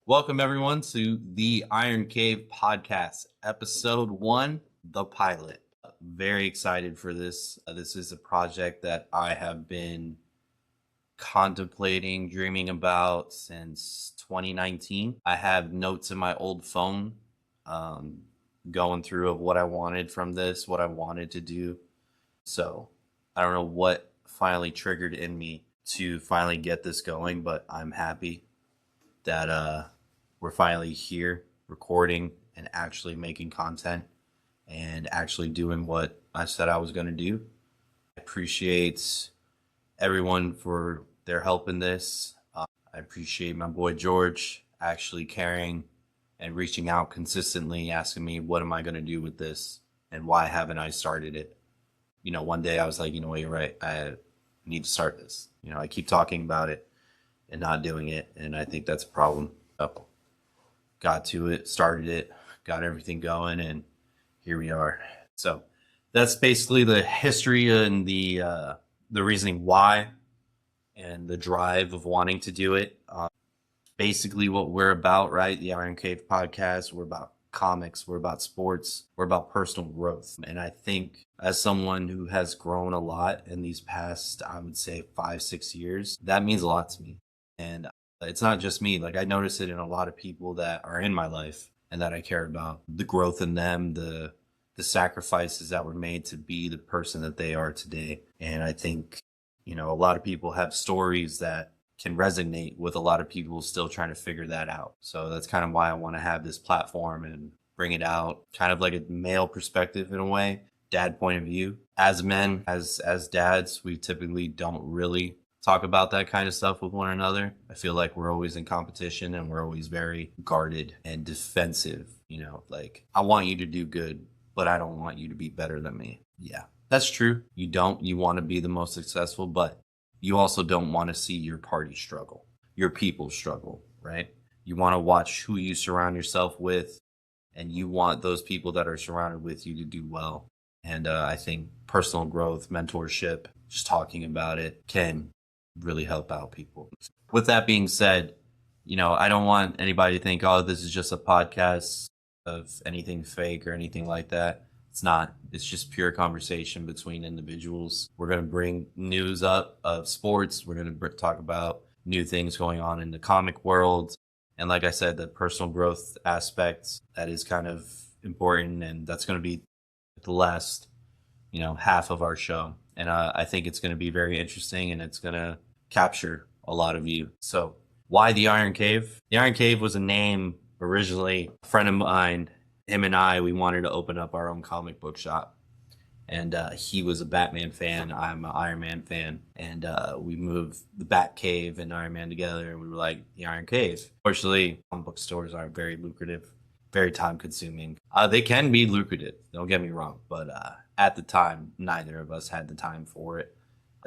Welcome, everyone, to the Iron Cave podcast, episode 1, The Pilot. Very excited for this. This is a project that I have been contemplating, dreaming about since 2019. I have notes in my old phone going through of what I wanted from this, what I wanted to do. So I don't know what finally triggered in me to finally get this going, but I'm happy that we're finally here recording and actually making content and actually doing what I said I was going to do. I appreciate everyone for their help in this. I appreciate my boy George actually caring and reaching out consistently, asking me, what am I going to do with this? And why haven't I started it? You know, one day I was like, you know what, you're right. I need to start this. You know, I keep talking about it and not doing it. And I think that's a problem. Got to it, started it, got everything going, and here we are. So that's basically the history and the reasoning why and the drive of wanting to do it. Basically what we're about, right? The Iron Cave podcast, we're about comics, we're about sports, we're about personal growth. And I think as someone who has grown a lot in these past, I would say 5-6 years, that means a lot to me. And it's not just me. Like, I notice it in a lot of people that are in my life and that I care about. The growth in them, the sacrifices that were made to be the person that they are today. And I think, you know, a lot of people have stories that can resonate with a lot of people still trying to figure that out. So that's kind of why I want to have this platform and bring it out, kind of like a male perspective in a way, dad point of view. As men, as dads, we typically don't really talk about that kind of stuff with one another. I feel like we're always in competition and we're always very guarded and defensive. You know, like, I want you to do good, but I don't want you to be better than me. Yeah, that's true. You want to be the most successful, but you also don't want to see your party struggle, your people struggle, right? You want to watch who you surround yourself with, and you want those people that are surrounded with you to do well. And I think personal growth, mentorship, just talking about it can really help out people. With that being said, you know, I don't want anybody to think, oh, this is just a podcast of anything fake or anything like that. It's not. It's just pure conversation between individuals. We're going to bring news up of sports. We're going to talk about new things going on in the comic world. And like I said, the personal growth aspect, that is kind of important. And that's going to be the last, you know, half of our show. And I think it's going to be very interesting and it's going to capture a lot of you. So why the Iron Cave? The Iron Cave was a name originally. A friend of mine, him and I, we wanted to open up our own comic book shop. And he was a Batman fan. I'm an Iron Man fan. And we moved the Bat Cave and Iron Man together. And we were like, the Iron Cave. Fortunately, comic book stores aren't very lucrative, very time consuming. They can be lucrative, don't get me wrong. But at the time, neither of us had the time for it.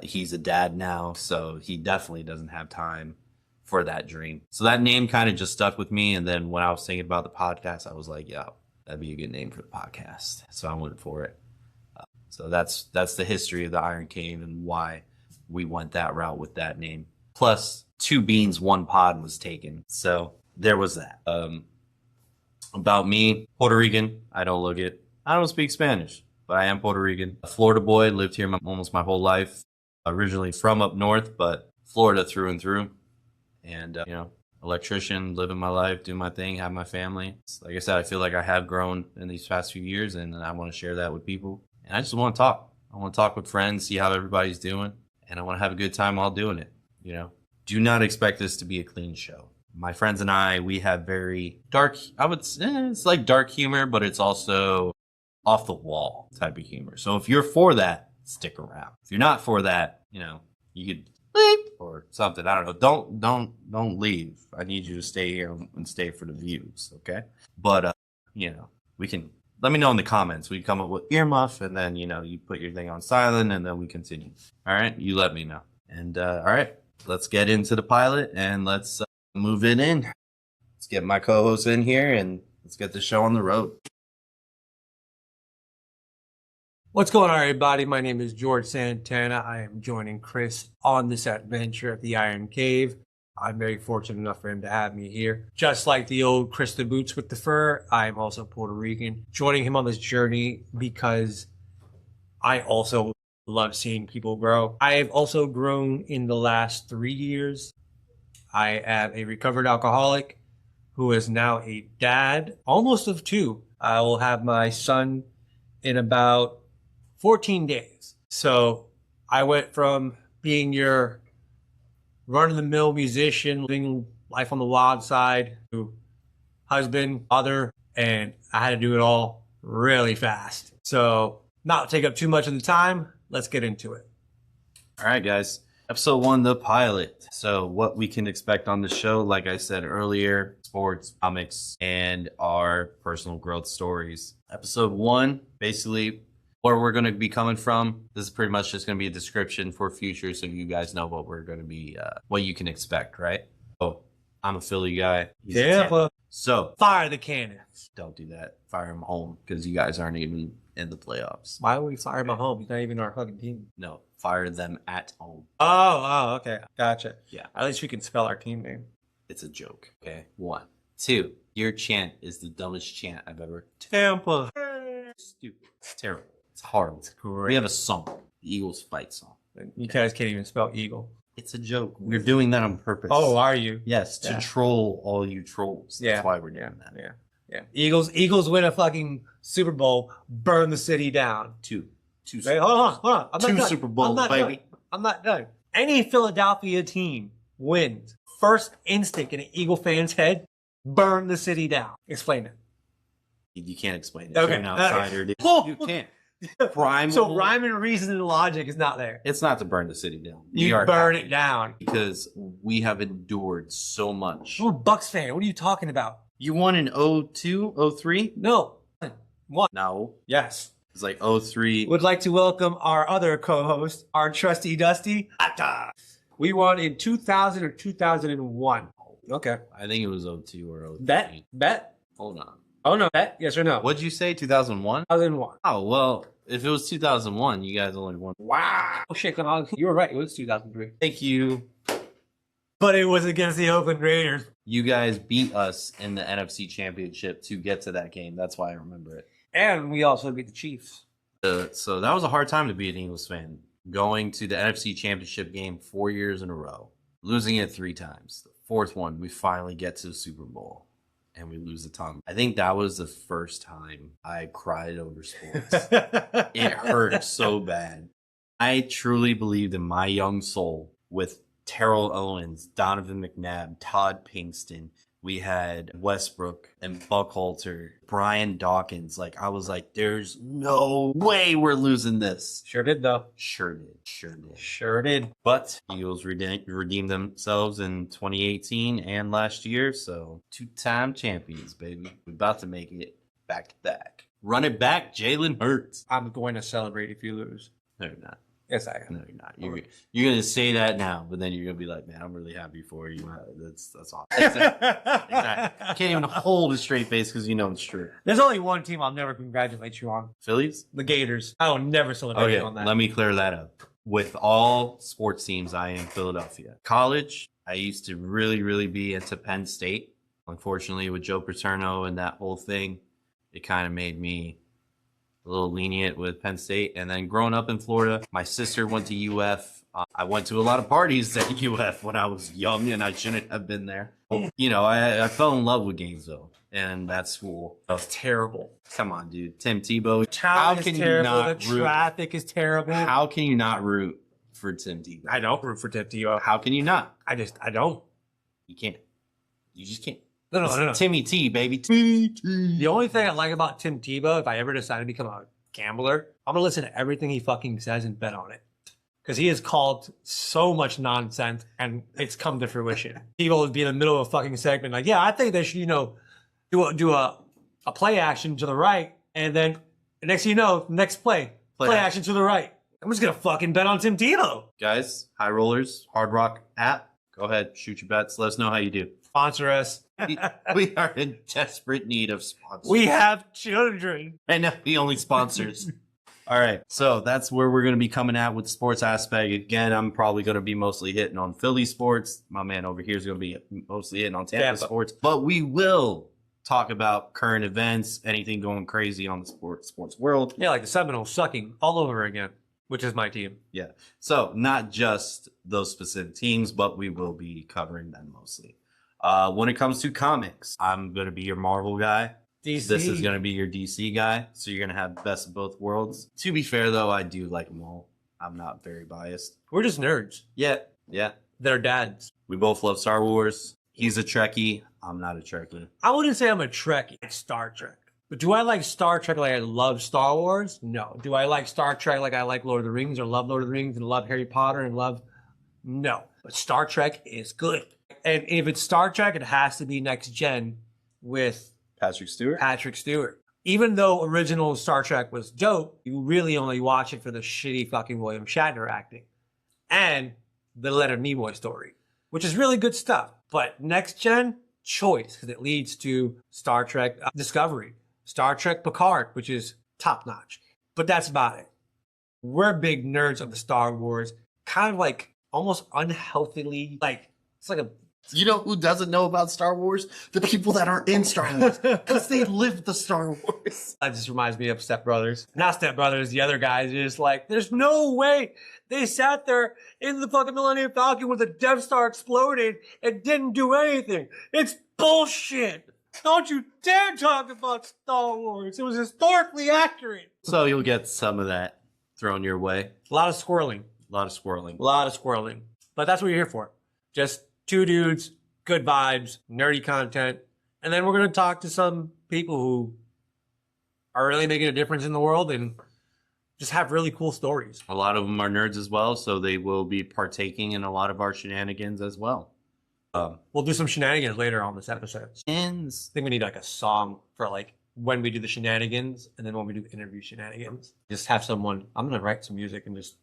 He's a dad now, so he definitely doesn't have time for that dream. So that name kind of just stuck with me. And then when I was thinking about the podcast, I was like, yeah, that'd be a good name for the podcast. So I went for it. So that's the history of the Iron Cave and why we went that route with that name. Plus, 2 beans, 1 pod was taken. So there was that. About me, Puerto Rican. I don't speak Spanish, but I am Puerto Rican. A Florida boy, lived here almost my whole life. Originally from up north, but Florida through and through. And, you know, electrician, living my life, doing my thing, have my family. Like I said, I feel like I have grown in these past few years, and I want to share that with people. And I just want to talk. I want to talk with friends, see how everybody's doing, and I want to have a good time while doing it. You know, do not expect this to be a clean show. My friends and I, we have very dark, I would say, it's like dark humor, but it's also off the wall type of humor. So if you're for that, stick around. If you're not for that, you know, you could leave or something. I don't know. Don't leave. I need you to stay here and stay for the views, okay? But you know, we can let me know in the comments. We come up with earmuff, and then, you know, you put your thing on silent, and then we continue. All right, you let me know. And all right, let's get into the pilot and let's move it in. Let's get my co-host in here and let's get the show on the road. What's going on, everybody? My name is George Santana. I am joining Chris on this adventure at the Iron Cave. I'm very fortunate enough for him to have me here. Just like the old Krista Boots with the fur, I'm also Puerto Rican. Joining him on this journey because I also love seeing people grow. I have also grown in the last 3 years. I am a recovered alcoholic who is now a dad, almost of 2. I will have my son in about 14 days. So I went from being your run-of-the-mill musician, living life on the wild side, to husband, father, and I had to do it all really fast. So not take up too much of the time, let's get into it. All right, guys. Episode 1, the pilot. So what we can expect on the show, like I said earlier, sports, comics, and our personal growth stories. Episode 1, basically where we're going to be coming from. This is pretty much just going to be a description for future, so you guys know what we're going to be, what you can expect, right? Oh, I'm a Philly guy. Tampa. So Fire the cannons. don't do that. Fire him home because you guys aren't even in the playoffs. Why would we fire him at home? He's not even our fucking team. No, fire them at home. Oh, okay. Gotcha. Yeah. At least we can spell our team name. It's a joke. Okay. 1. 2. Your chant is the dumbest chant I've ever. Tampa. Stupid. It's terrible. It's horrible. It's great. We have a song, the Eagles fight song. You guys can't even spell eagle. It's a joke. We're doing that on purpose. Oh, are you? Yes, to troll all you trolls. That's why we're doing that. Yeah. Eagles win a fucking Super Bowl, burn the city down. Two Hey, hold on. I'm not done. Super Bowls, baby. I'm not done. Any Philadelphia team wins. First instinct in an Eagle fan's head, burn the city down. Explain it. You can't explain it. Okay. You're an outsider, dude. You can't. So rhyme and reason and logic is not there. It's not to burn the city down. You burn it down. Because we have endured so much. I'm a Bucks fan. What are you talking about? You won in 02, 03? No. What? No. Yes. It's like 03. Would like to welcome our other co-host, our trusty Dusty. We won in 2000 or 2001. Okay. I think it was 02 or 03. Bet? Hold on. Oh, no. Bet? Yes or no? What'd you say? 2001? 2001. Oh, well, if it was 2001, you guys only won. Wow. Oh, shit. You were right. It was 2003. Thank you. But it was against the Oakland Raiders. You guys beat us in the NFC Championship to get to that game. That's why I remember it. And we also beat the Chiefs. So that was a hard time to be an Eagles fan. Going to the NFC Championship game 4 years in a row. Losing it 3 times. The 4th one, we finally get to the Super Bowl. And we lose the time. I think that was the first time I cried over sports. It hurt so bad. I truly believed in my young soul with Terrell Owens, Donovan McNabb, Todd Pinkston. We had Westbrook and Buckhalter, Brian Dawkins. Like, I was like, there's no way we're losing this. Sure did, though. Sure did. Sure did. But Eagles redeemed themselves in 2018 and last year. So 2-time champions, baby. We're about to make it back to back. Run it back, Jalen Hurts. I'm going to celebrate if you lose. No, you're not. Yes, I am. No, you're not. You're going to say that now, but then you're going to be like, man, I'm really happy for you. That's awesome. Exactly. You can't even hold a straight face because you know it's true. There's only one team I'll never congratulate you on. Phillies? The Gators. I will never celebrate you on that. Let me clear that up. With all sports teams, I am Philadelphia. College, I used to really be into Penn State. Unfortunately, with Joe Paterno and that whole thing, it kind of made me a little lenient with Penn State. And then growing up in Florida, my sister went to UF. I went to a lot of parties at UF when I was young, and I shouldn't have been there. You know, I fell in love with Gainesville and that school. That was terrible. Come on, dude. Tim Tebow. How can you not root? The traffic is terrible. How can you not root for Tim Tebow? I don't root for Tim Tebow. How can you not? I don't. You can't. You just can't. No. Timmy T, baby. The only thing I like about Tim Tebow, if I ever decide to become a gambler, I'm going to listen to everything he fucking says and bet on it. Because he has called so much nonsense and it's come to fruition. Tebow would be in the middle of a fucking segment like, yeah, I think they should, do a play action to the right. And then the next thing you know, next play action to the right. I'm just going to fucking bet on Tim Tebow. Guys, High Rollers, Hard Rock app. Go ahead, shoot your bets. Let us know how you do. Sponsor us. We are in desperate need of sponsors. We have children. And no, the only sponsors. All right, so that's where we're going to be coming at with the sports aspect. Again, I'm probably going to be mostly hitting on Philly sports. My man over here is going to be mostly hitting on Tampa sports. But we will talk about current events, anything going crazy on the sports world. Yeah, like the Seminoles sucking all over again, which is my team. Yeah, so not just those specific teams, but we will be covering them mostly. When it comes to comics, I'm going to be your Marvel guy. DC. This is going to be your DC guy, so you're going to have best of both worlds. To be fair, though, I do like them all. I'm not very biased. We're just nerds. Yeah. They're dads. We both love Star Wars. He's a Trekkie. I'm not a Trekkie. I wouldn't say I'm a Trekkie. It's Star Trek. But do I like Star Trek like I love Star Wars? No. Do I like Star Trek like I like Lord of the Rings or love Lord of the Rings and love Harry Potter and love... No. But Star Trek is good. And if it's Star Trek, it has to be next gen with... Patrick Stewart. Even though original Star Trek was dope, you really only watch it for the shitty fucking William Shatner acting. And the Leonard Nimoy story, which is really good stuff. But next gen, choice, because it leads to Star Trek Discovery, Star Trek Picard, which is top notch. But that's about it. We're big nerds of the Star Wars, kind of like almost unhealthily, like it's like a... You know who doesn't know about Star Wars? The people that are in Star Wars, because they live the Star Wars. That just reminds me of Step Brothers. Not Step Brothers, the other guys are just like, there's no way they sat there in the fucking Millennium Falcon with the Death Star exploded and didn't do anything. It's bullshit. Don't you dare talk about Star Wars. It was historically accurate. So you'll get some of that thrown your way. A lot of swirling. But that's what you're here for. Just two dudes, good vibes, nerdy content. And then we're going to talk to some people who are really making a difference in the world and just have really cool stories. A lot of them are nerds as well, so they will be partaking in a lot of our shenanigans as well. We'll do some shenanigans later on this episode. I think we need like a song for like when we do the shenanigans and then when we do the interview shenanigans. Just have someone, I'm going to write some music and just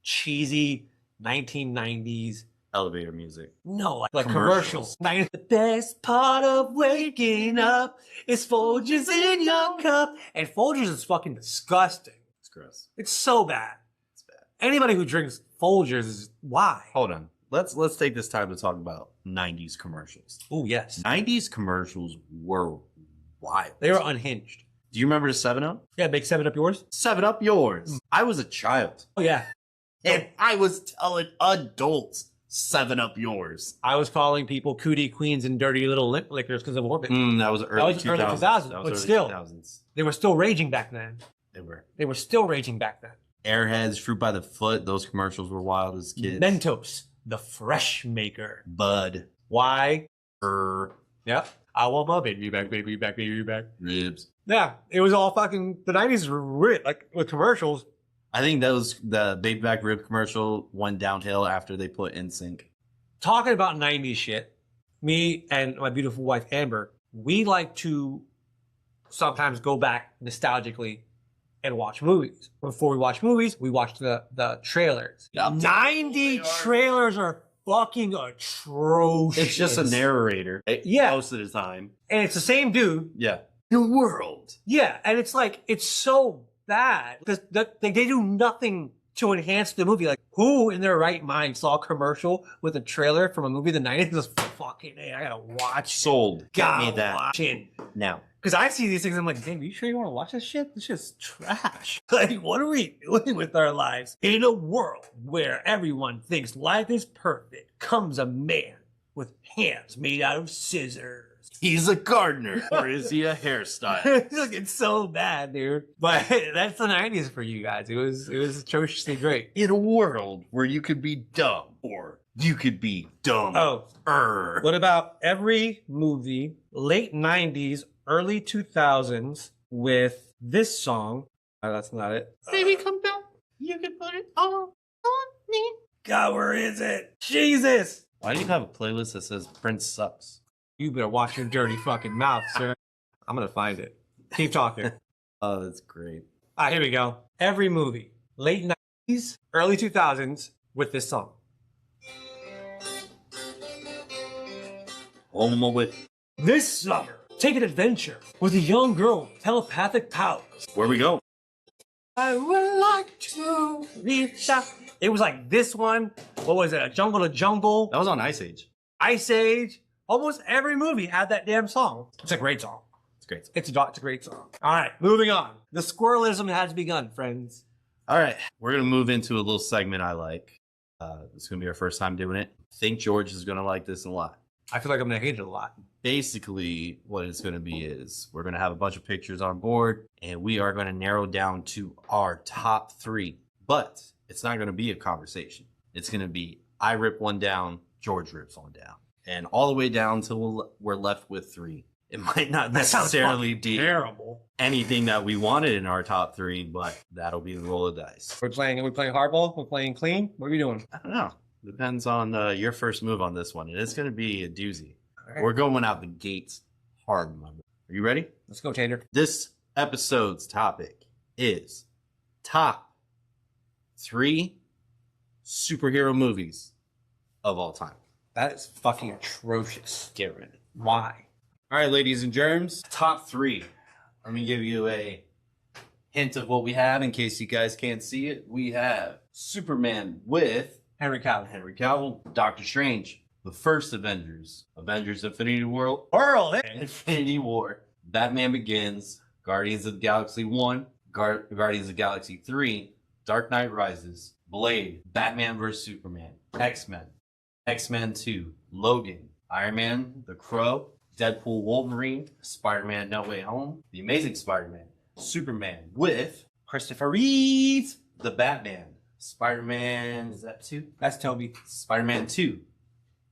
cheesy 1990s elevator music. No, like commercials. The best part of waking up is Folgers in your cup. And Folgers is fucking disgusting. It's gross. It's so bad. It's bad. Anybody who drinks Folgers is why? Hold on. Let's take this time to talk about 90s commercials. Oh, yes. 90s commercials were wild. They were unhinged. Do you remember the 7-Up? Yeah, make 7-Up yours? 7-Up yours. I was a child. Oh, yeah. And I was telling adults 7-Up yours. I was calling people cootie queens and dirty little lip lickers because of Orbit. That was early 2000s. But still, 2000s. They were still raging back then. They were still raging back then. Airheads, Fruit by the Foot, those commercials were wild as kids. Mentos, the fresh maker. Bud. Why? Yeah. I want my baby back. Ribs. Yeah. It was all fucking, the 90s were weird, like with commercials. I think the Baby Back Rib commercial went downhill after they put NSYNC. Talking about 90s shit, me and my beautiful wife, Amber, we like to sometimes go back nostalgically and watch movies. Before we watch movies, we watch the trailers. Yep. 90 trailers are fucking atrocious. It's just a narrator. Yeah. Most of the time. And it's the same dude. Yeah. The world. Yeah. And it's like, it's so bad because they do nothing to enhance the movie. Like, who in their right mind saw a commercial with a trailer from a movie in the 90s and goes, fucking, hey, I gotta watch. Sold. Get me that. Watch it. Now. Because I see these things, I'm like, damn, you sure you want to watch this shit? This shit's trash. Like, what are we doing with our lives? In a world where everyone thinks life is perfect, comes a man with hands made out of scissors. He's a gardener, or is he a hairstylist? Look, it's so bad, dude. But that's the 90s for you guys. It was atrociously great. In a world where you could be dumb, or you could be dumb. Oh. What about every movie, late 90s, early 2000s, with this song? Oh, that's not it. Baby, come down. You can put it all on me. God, where is it? Jesus! Why do you have a playlist that says Prince sucks? You better watch your dirty fucking mouth, sir. I'm gonna find it. Keep talking. Oh, that's great. Here we go. Every movie, late 90s, early 2000s, with this song. On my way. This summer, take an adventure with a young girl with telepathic powers. Where we go? I would like to reach out. It was like this one. What was it? A Jungle to Jungle. That was on Ice Age. Ice Age. Almost every movie had that damn song. It's a great song. It's great. It's a great song. All right, moving on. The squirrelism has begun, friends. All right, we're gonna move into a little segment I like. It's gonna be our first time doing it. I think George is gonna like this a lot. I feel like I'm gonna hate it a lot. Basically, what it's gonna be is we're gonna have a bunch of pictures on board, and we are gonna narrow down to our top 3. But it's not gonna be a conversation. It's gonna be I rip one down, George rips one down, and all the way down till we're left with 3. It might not necessarily be terrible. Anything that we wanted in our top 3, but that'll be the roll of dice. Are we playing hardball? We're playing clean? What are we doing? I don't know. Depends on your first move on this one. And it's going to be a doozy. All right. We're going out the gates hard, my man. Are you ready? Let's go, Tater. This episode's topic is top 3 superhero movies of all time. That is fucking atrocious. Get ready. Why? All right, ladies and germs, top 3. Let me give you a hint of what we have in case you guys can't see it. We have Superman with Henry Cavill. Henry Cavill, Doctor Strange, the first Avengers, Avengers Infinity War, Infinity War, Batman Begins, Guardians of the Galaxy 1, Guardians of the Galaxy 3, Dark Knight Rises, Blade, Batman vs. Superman, X-Men, X-Men 2, Logan, Iron Man, The Crow, Deadpool, Wolverine, Spider-Man No Way Home, The Amazing Spider-Man, Superman with Christopher Reeve. The Batman, Spider-Man, is that 2? That's Toby. Spider-Man 2,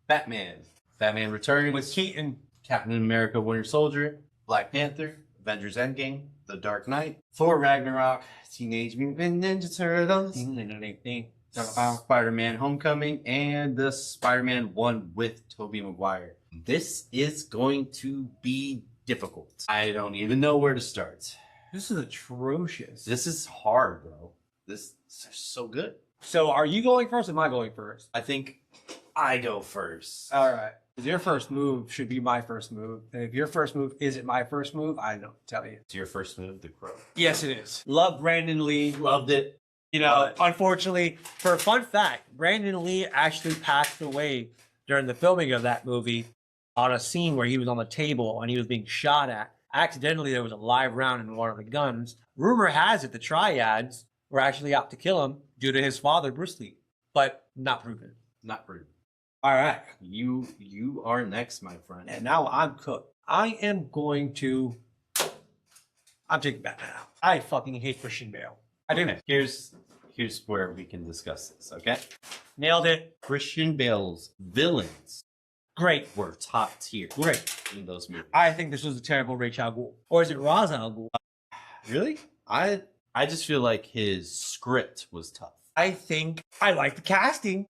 Batman, Batman Returns, With Keaton. Captain America Winter Soldier, Black Panther, Avengers Endgame, The Dark Knight, Thor Ragnarok, Teenage Mutant Ninja Turtles, Spider-Man Homecoming, and the Spider-Man 1 with Tobey Maguire. This is going to be difficult. I don't even know where to start. This is atrocious. This is hard, bro. This is so good. So are you going first or am I going first? I think I go first. All right. Your first move should be my first move. And if your first move isn't my first move, I don't tell you. It's your first move, The Crow. Yes, it is. Love Brandon Lee. Loved it. You know, unfortunately, for a fun fact, Brandon Lee actually passed away during the filming of that movie on a scene where he was on the table and he was being shot at. Accidentally, there was a live round in one of the guns. Rumor has it the triads were actually out to kill him due to his father, Bruce Lee, but not proven. Not rude. All right. You are next, my friend. And now I'm cooked. I'm taking Batman out. I fucking hate Christian Bale. I do. Okay, here's where we can discuss this, okay? Nailed it. Christian Bale's villains Great. were top tier Great. in those movies. I think this was a terrible Ra's al Ghul. Or is it Ra's al Ghul? Really? I just feel like his script was tough. I think I like the casting.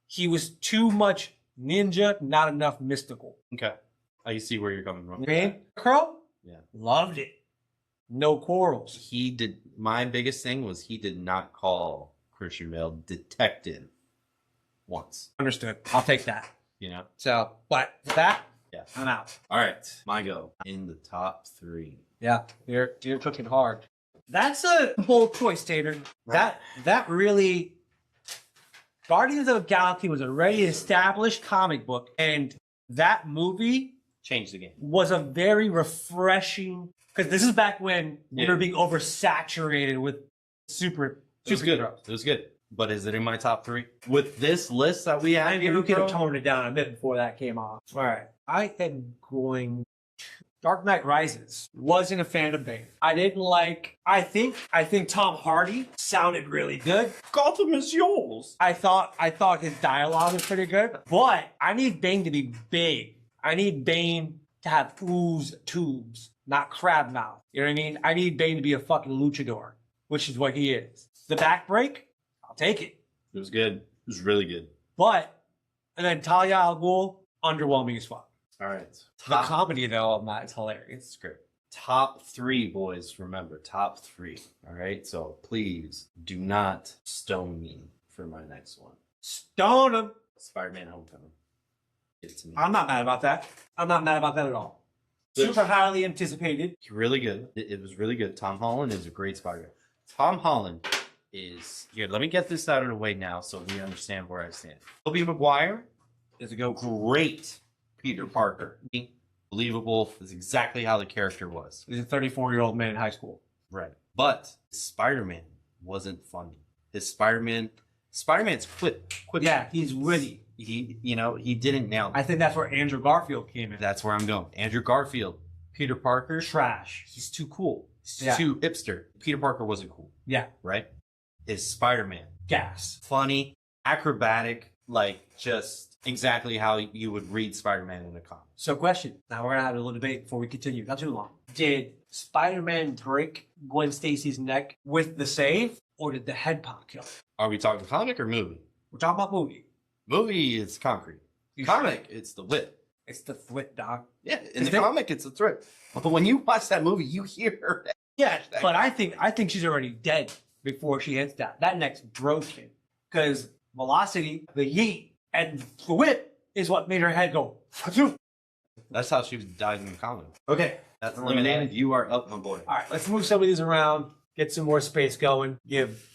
He was too much ninja, not enough mystical. Okay. I see where you're coming from. Okay? Crow? Yeah. Loved it. No quarrels. My biggest thing was he did not call Christian Bale detective once. Understood. I'll take that. You know? So, but that, Yeah. I'm out. All right. My go. In the top 3. Yeah, you're cooking hard. That's a bold choice, Tater. Right. That really, Guardians of the Galaxy was a already established comic book, and that movie Change the game. was a very refreshing. Because this is back when we were being oversaturated with super It was good. But is it in my top 3? With this list that we have, I mean, we could have toned it down a bit before that came off. All right, I am going. Dark Knight Rises. Wasn't a fan of Bane. I didn't like. I think Tom Hardy sounded really good. Gotham is yours. I thought his dialogue was pretty good. But I need Bane to be big. I need Bane to have ooze tubes, not crab mouth. You know what I mean? I need Bane to be a fucking luchador, which is what he is. The back break, I'll take it. It was good. It was really good. And then Talia al Ghul, underwhelming as fuck. All right. The comedy, though, of that is hilarious. Script. Top 3, boys. Remember, top 3. All right. So please do not stone me for my next one. Stone him. Spider-Man Homecoming. Give it to me. I'm not mad about that. I'm not mad about that at all. Super highly anticipated. Really good. It was really good. Tom Holland is a great Spider-Man. Tom Holland is here. Let me get this out of the way now so we understand where I stand. Tobey Maguire is a great Peter Parker. Believable. Is exactly how the character was. He's a 34-year-old man in high school. Right. But Spider-Man wasn't funny. His Spider-Man's quip. Yeah, he's witty. He didn't nail it. I think that's where Andrew Garfield came in. That's where I'm going. Andrew Garfield, Peter Parker, Trash. he's too cool. He's too hipster. Peter Parker wasn't cool. Yeah. Right? Is Spider-Man. Gas. Funny, acrobatic, like just exactly how you would read Spider-Man in a comic. So question. Now we're going to have a little debate before we continue. Not too long. Did Spider-Man break Gwen Stacy's neck with the save, or did the head pop kill? Are we talking comic or movie? We're talking about movie. Movie, it's concrete. Comic, it's the whip. It's the thwip, dog. Yeah, in the comic, it's a threat. But when you watch that movie, you hear that. Yeah, but I think she's already dead before she hits that. That neck's broken. Because velocity, the yeet, and the whip is what made her head go. That's how she was died in the comic. Okay. That's eliminated. You are up, my boy. All right, let's move some of these around, get some more space going, give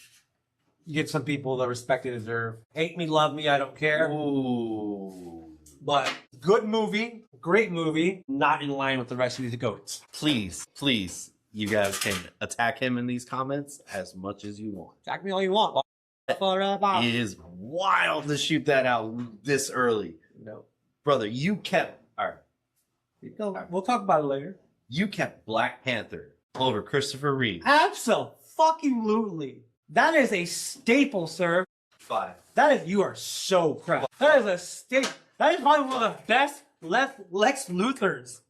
some people the respect they deserve. Hate me, love me, I don't care. Ooh. But good movie, great movie, not in line with the rest of these goats. Please, you guys can attack him in these comments as much as you want. Attack me all you want. It is wild to shoot that out this early. No. Brother, you kept... All right. We'll talk about it later. You kept Black Panther over Christopher Reeve. Absolutely. That is a staple, sir. 5. You are so proud. That is a staple. That is probably one of the best Lex Luthors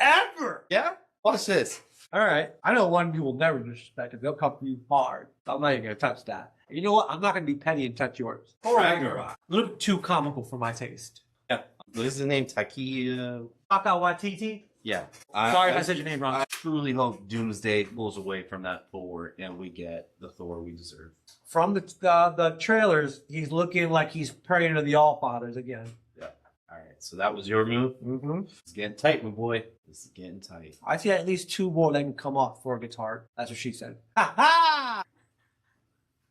ever. Yeah? Watch this. All right. I know one you will never disrespect it. They'll come for you hard. I'm not even going to touch that. You know what? I'm not going to be petty and touch yours. Ragnarok. A little bit too comical for my taste. Yeah. What is his name? Taika Waititi? Yeah. Sorry if I said your name wrong. I truly hope Doomsday pulls away from that Thor and we get the Thor we deserve. From the trailers, he's looking like he's praying to the Allfathers again. Yeah. All right. So that was your move? Mm-hmm. It's getting tight, my boy. This is getting tight. I see at least 2 more that can come off for a guitar. That's what she said. Ha ha!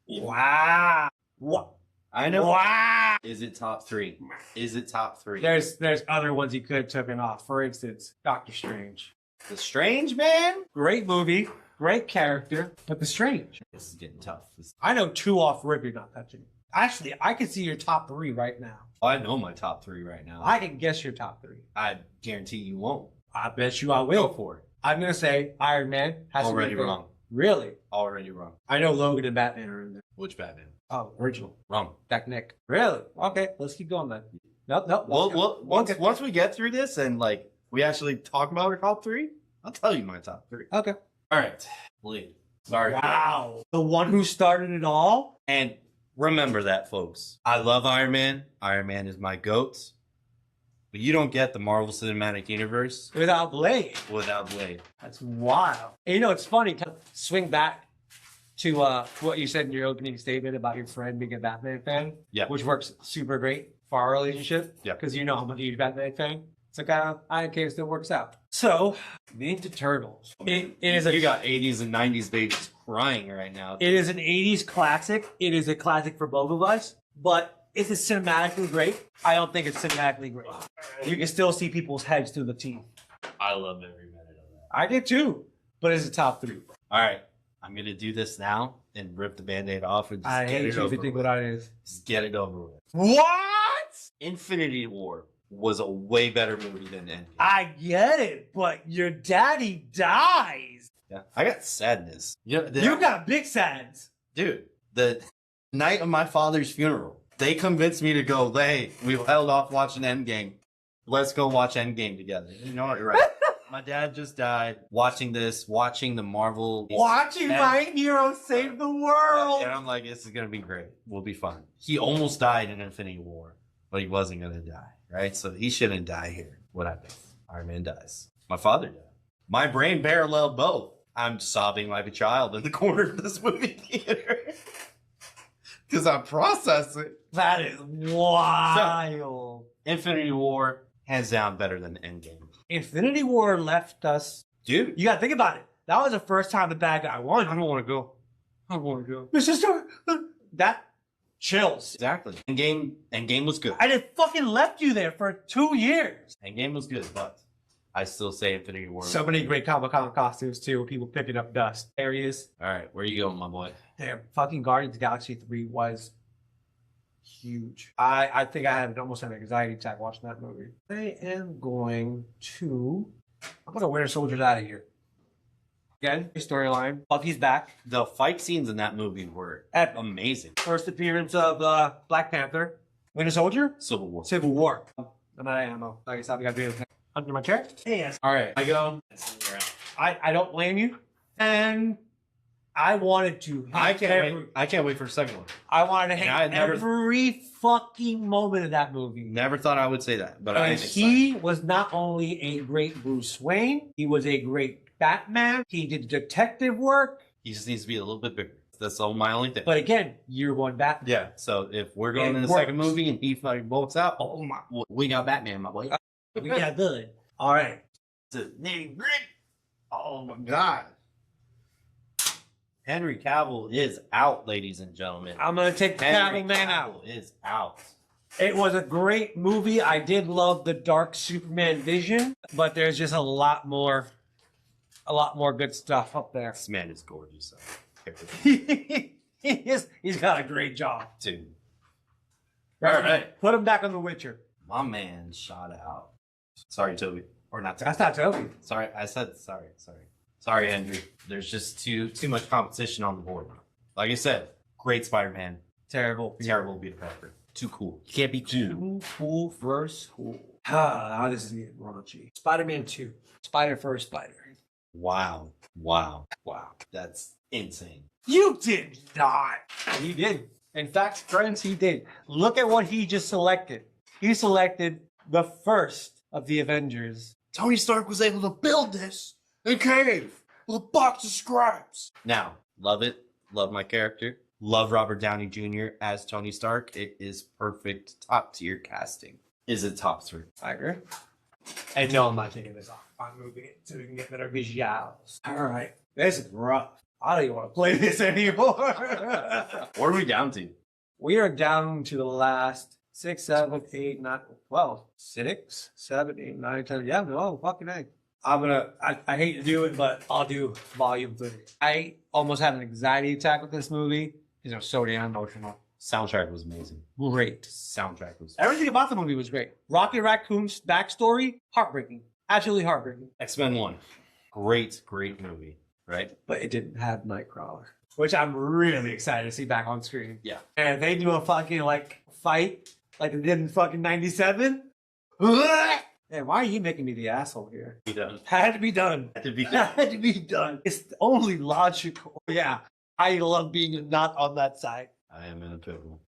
Wow. What? I know. Wow. Is it top 3? Is it top 3? There's other ones he could have taken off. For instance, Doctor Strange. The Strange Man? Great movie, great character, but The Strange. This is getting tough. I know 2 off rip you're not touching. Actually, I can see your top 3 right now. I know my top 3 right now. I can guess your top 3. I guarantee you won't. I bet you I will. Go for it. I'm going to say Iron Man has Already to be wrong. Really? Already wrong. I know Logan and Batman are in there. Which Batman? Oh, original. Wrong. That Nick. Really? Okay, let's keep going then. Nope. Well, once we get through this and like we actually talk about our top 3, I'll tell you my top 3. Okay. All right. Bleed. Sorry. Wow. The one who started it all? And remember that, folks. I love Iron Man. Iron Man is my GOAT. But you don't get the Marvel Cinematic Universe Without Blade. without Blade. That's wild. And it's funny. Swing back to what you said in your opening statement about your friend being a Batman fan. Yeah. Which works super great for our relationship. Yeah. Because you know I'm a huge Batman fan. So I don't care if it still works out. So, Ninja Turtles. It is You got 80s and 90s babies crying right now. It is an 80s classic. It is a classic for both of us. But is it cinematically great? I don't think it's cinematically great. You can still see people's heads through the teeth. I love every minute of that. I did too. But it's a top 3. All right. I'm going to do this now and rip the Band-Aid off and just I get hate it you if over you think with. what that is. Just get it over with. What? Infinity War was a way better movie than Endgame. I get it, but your daddy dies. Yeah, I got sadness. You got big sads. Dude, the night of my father's funeral, they convinced me to go, hey, we held off watching Endgame. Let's go watch Endgame together. You know what? You're right. My dad just died. Watching the Marvel. Watching my hero save the world. And I'm like, this is going to be great. We'll be fine. He almost died in Infinity War, but he wasn't going to die, right? So he shouldn't die here. What happens? Iron Man dies. My father died. My brain paralleled both. I'm sobbing like a child in the corner of this movie theater. Because I'm processing. That is wild. Infinity War, Hands down better than Endgame. Infinity War left us. Dude. You gotta think about it. That was the first time the bad guy won. I don't want to go. I don't want to go. Mr. Stark. That chills. Exactly. Endgame was good. I just fucking left you there for 2 years. Endgame was good, but I still say Infinity War. So many great Comic-Con costumes too. People picking up dust. There he is. All right, where you going, my boy? Damn, fucking Guardians of the Galaxy 3 was huge. I think I had almost an anxiety attack watching that movie. I am going to. I'm gonna Winter Soldier's out of here. Again, storyline. Bucky's back. The fight scenes in that movie were Epic. amazing. First appearance of Black Panther. Winter Soldier. Civil War. Civil War. I'm out of ammo. Like I said, we got to do it under my chair. Yes. All right, I go. I don't blame you. And I wanted to. I can't wait for the second one. I wanted to hate I never- every fucking moment of that movie. Never thought I would say that, but I am Because he was not only a great Bruce Wayne, he was a great Batman. He did detective work. He just needs to be a little bit bigger. That's all my only thing. But again, year one Batman. yeah, so if we're going It in the works. second movie and he fucking bolts out, oh my, we got Batman, my boy. We got good. All right. The nitty gritty. Oh my god. Henry Cavill is out, ladies and gentlemen. I'm going to take the Henry Catwoman out. Cavill is out. It was a great movie. I did love the dark Superman vision, but there's just a lot more good stuff up there. This man is gorgeous. So. He's got a great job. Dude. All right. Put him back on The Witcher. My man shot out. Sorry, Toby. Or not Toby. That's not Toby. Sorry, I said sorry. Sorry, Henry. There's just too much competition on the board. Like I said, great Spider-Man. Terrible. Terrible Peter Parker. Too cool. You can't be too. Cool versus cool. Ah, this is getting raunchy. Spider-Man 2. Spider first Spider. Wow. That's insane. You did not. He did. In fact, friends, he did. Look at what he just selected. He selected the first of the Avengers. Tony Stark was able to build this in a cave with a box of scraps. Now, love it. Love my character. Love Robert Downey Jr. as Tony Stark. It is perfect top tier casting. Is it top 3? I agree. And no, I'm not taking this off. I'm moving it so we can get better visuals. All right. This is rough. I don't even want to play this anymore. What are we down to? We are down to the last 6, 7, 8, 9, 12. 6, 7, 8, 9, 10. Yeah, no, fucking egg. I hate to do it, but I'll do volume 3. I almost had an anxiety attack with this movie because I was so damn emotional. Soundtrack was amazing. Great. Soundtrack was Everything about the movie was great. Rocky Raccoon's backstory, heartbreaking. Absolutely heartbreaking. X-Men 1. Great movie, right? But it didn't have Nightcrawler, which I'm really excited to see back on screen. Yeah. And if they do a fucking fight like they did in fucking 97. Man, why are you making me the asshole here? Be done. Had to be done. Had to be Had to be done. It's only logical. Yeah. I love being not on that side. I am in a pickle.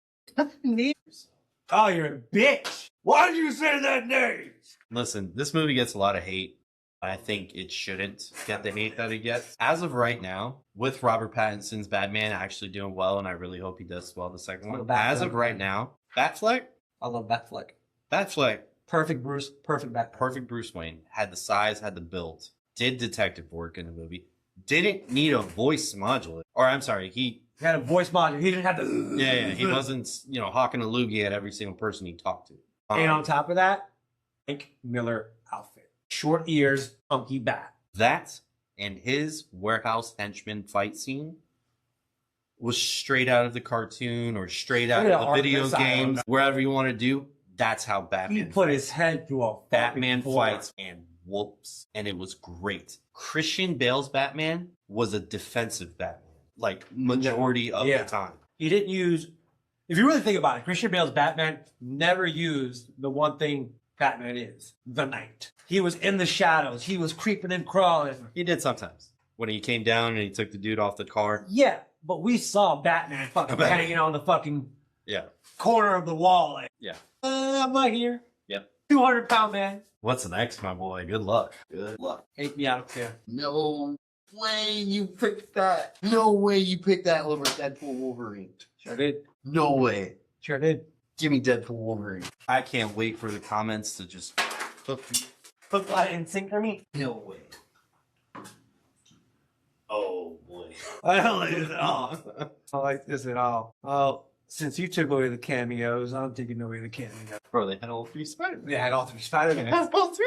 Oh, you're a bitch. Why did you say that name? Listen, this movie gets a lot of hate. I think it shouldn't get the hate that it gets. As of right now, with Robert Pattinson's Batman actually doing well, and I really hope he does well the second one. As of right now, Batfleck? I love Batfleck. Batfleck. Perfect Bruce. Perfect Batman. Perfect Bruce Wayne. Had the size, had the build. Did detective work in the movie. Didn't need a voice modulator. Or I'm sorry, he had a voice modulator. He didn't have to. Yeah, he wasn't, hawking a loogie at every single person he talked to. And on top of that, Frank Miller outfit. Short ears, funky bat. That and his warehouse henchman fight scene was straight out of the cartoon or straight out of the video games, wherever you want to do. That's how Batman. He put his head through a Batman fights and whoops, and it was great. Christian Bale's Batman was a defensive Batman, like majority of the time. He didn't use. If you really think about it, Christian Bale's Batman never used the one thing Batman is: the night. He was in the shadows. He was creeping and crawling. He did sometimes when he came down and he took the dude off the car. Yeah, but we saw Batman fucking hanging on the fucking corner of the wall. Like, I'm right here. Yep. 200-pound man. What's next, my boy? Good luck. Good luck. Take me out of here. No way you picked that. No way you picked that over Deadpool Wolverine. Sure did. No way. Sure did. Give me Deadpool Wolverine. I can't wait for the comments to just Put that in sync for me. No way. Oh boy. I don't like this at all. I don't like this at all. Well, since you took away the cameos, I'm taking away the cameos. Bro, they had all 3 Spider-Man. They had all 3 Spider-Man. All 3?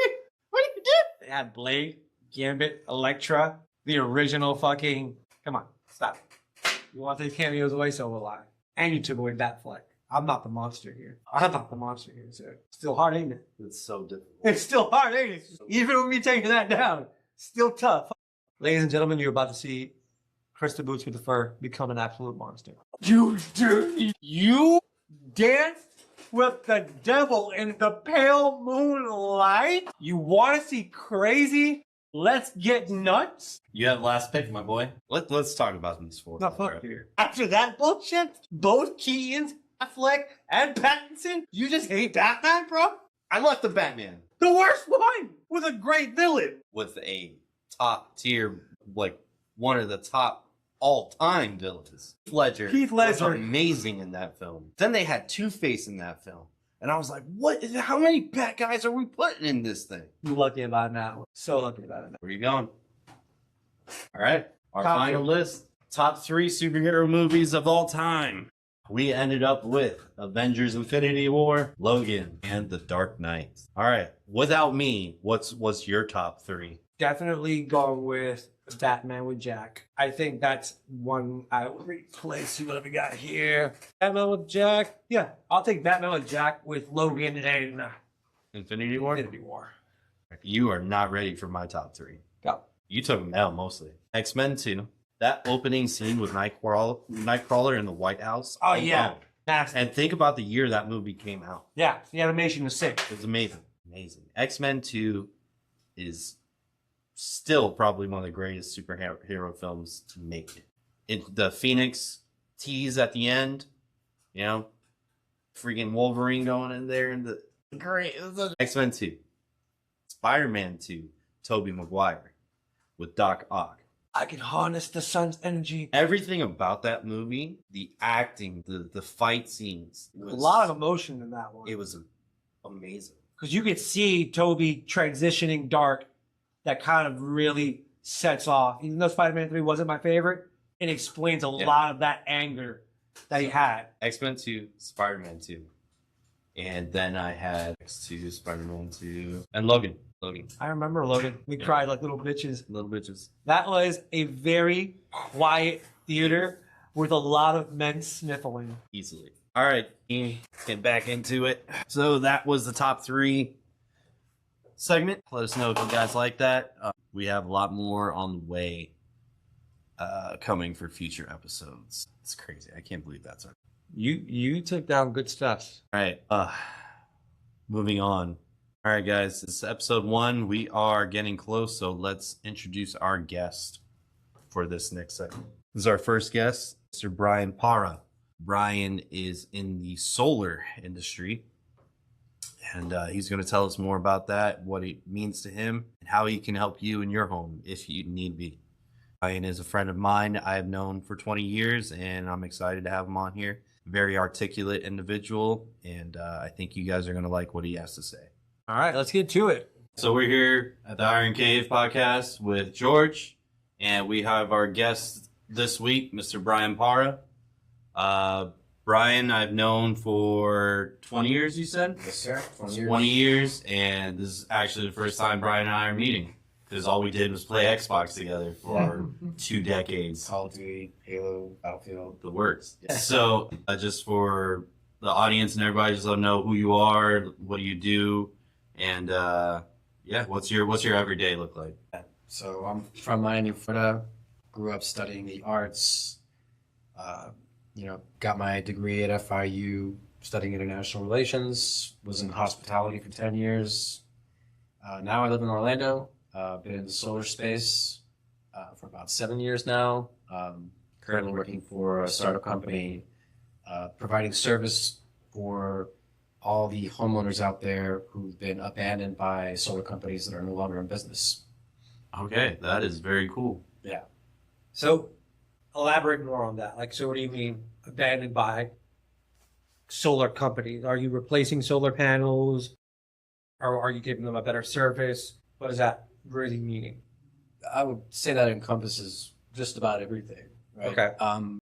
What did you do? They had Blade, Gambit, Elektra, the original fucking... Come on, stop. You want the cameos away, so will I. And you took away Batfleck. I'm not the monster here. I'm not the monster here, sir. Still hard, ain't it? It's so difficult. It's still hard, ain't it? Even with me taking that down, still tough. Ladies and gentlemen, you're about to see Chris the Boots with the Fur become an absolute monster. You dirty... You danced with the devil in the pale moonlight? You want to see crazy? Let's get nuts? You have last pick, my boy. Let's talk about these 4. The fuck here. After that bullshit, both Keaton's, Affleck, and Pattinson, you just hate Batman, bro? I left the Batman The worst one with a great villain. with a top tier, like one of the top all-time villains. Keith Ledger. was amazing in that film. Then they had Two-Face in that film. And I was like, what? How many bad guys are we putting in this thing? I'm lucky about that one. So lucky about it. Where you going? All right. Our Top final list. Top 3 superhero movies of all time. We ended up with Avengers Infinity War, Logan, and The Dark Knight. All right. Without me, what's your top 3? Definitely going with Batman with Jack. I think that's one I would replace. See what we got here. Batman with Jack. Yeah, I'll take Batman with Jack with Logan and Infinity War? Infinity War. You are not ready for my top 3. Go. You took them out mostly. X-Men 2. That opening scene with Nightcrawler in the White House. Oh, yeah. Nasty. And think about the year that movie came out. Yeah, the animation was sick. It was amazing. Amazing. X-Men 2 is still probably one of the greatest superhero films to make it. The Phoenix tease at the end, you know, freaking Wolverine going in there and the great X-Men 2. Spider-Man 2, Tobey Maguire with Doc Ock. I can harness the sun's energy. Everything about that movie, the acting, the fight scenes. A lot of emotion in that one. It was amazing. Because you could see Toby transitioning dark. That kind of really sets off. Even though Spider-Man 3 wasn't my favorite, it explains a lot of that anger that he had. X-Men 2, Spider-Man 2. And then I had X2, Spider-Man 2, and Logan. I remember Logan. We cried like little bitches. Little bitches. That was a very quiet theater with a lot of men sniffling. Easily. All right, get back into it. So that was the top 3 segment. Let us know if you guys like that. We have a lot more on the way coming for future episodes. It's crazy. I can't believe that's our... You took down good stuff. All right. Moving on. All right, guys. This is episode 1. We are getting close, so let's introduce our guest for this next segment. This is our first guest, Mr. Brian Parra. Brian is in the solar industry, and he's going to tell us more about that, what it means to him, and how he can help you in your home if you need be. Brian is a friend of mine I've known for 20 years, and I'm excited to have him on here. Very articulate individual, and I think you guys are going to like what he has to say. All right, let's get to it. So we're here at the Iron Cave podcast with George, and we have our guest this week, Mr. Brian Parra. Brian, I've known for 20 years, you said? Yes, sir. 20 years, and this is actually the first time Brian and I are meeting, because all we did was play Xbox together for 2 decades. Call of Duty, Halo, Battlefield. The works. So just for the audience and everybody, just let them know who you are, what do you do, and what's your everyday look like? So I'm from Miami, Florida. Grew up studying the arts. Got my degree at FIU studying international relations. Was in hospitality for 10 years. Now I live in Orlando. Been in the solar space for about 7 years now. Currently working for a startup company, providing service for all the homeowners out there who've been abandoned by solar companies that are no longer in business. Okay, that is very cool. Yeah. So, elaborate more on that. Like, so what do you mean abandoned by solar companies? Are you replacing solar panels? Or are you giving them a better service? What is that really meaning? I would say that encompasses just about everything, right? Okay.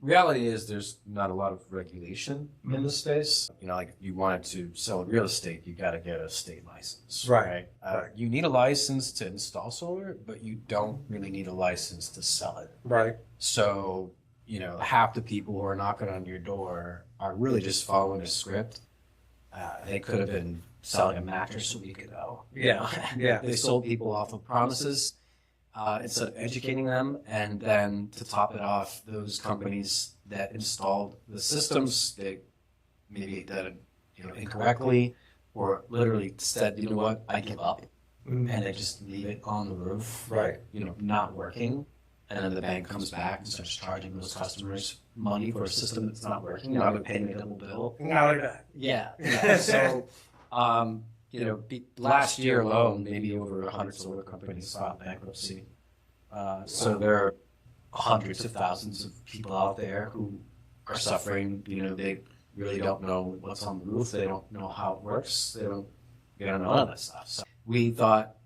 Reality is there's not a lot of regulation in the space. Like if you wanted to sell real estate, you got to get a state license, Right. right? You need a license to install solar, but you don't really need a license to sell it. Right. So, half the people who are knocking on your door are really just following a script. They could have been selling a mattress a week ago. Yeah. Yeah. They sold people off of promises instead of educating them. And then to top it off, those companies that installed the systems, they maybe did it incorrectly, or literally said, you know what, I give up. And they just leave it on the roof, Right. Not working. And then the bank comes back and starts charging those customers money for a system that's not working. Now they're paying a double bill. Now they're back. Yeah. So, last year alone, maybe over 100 solar companies filed bankruptcy. So there are hundreds of thousands of people out there who are suffering. They really don't know what's on the roof. They don't know how it works. They don't know none of that stuff. So we thought,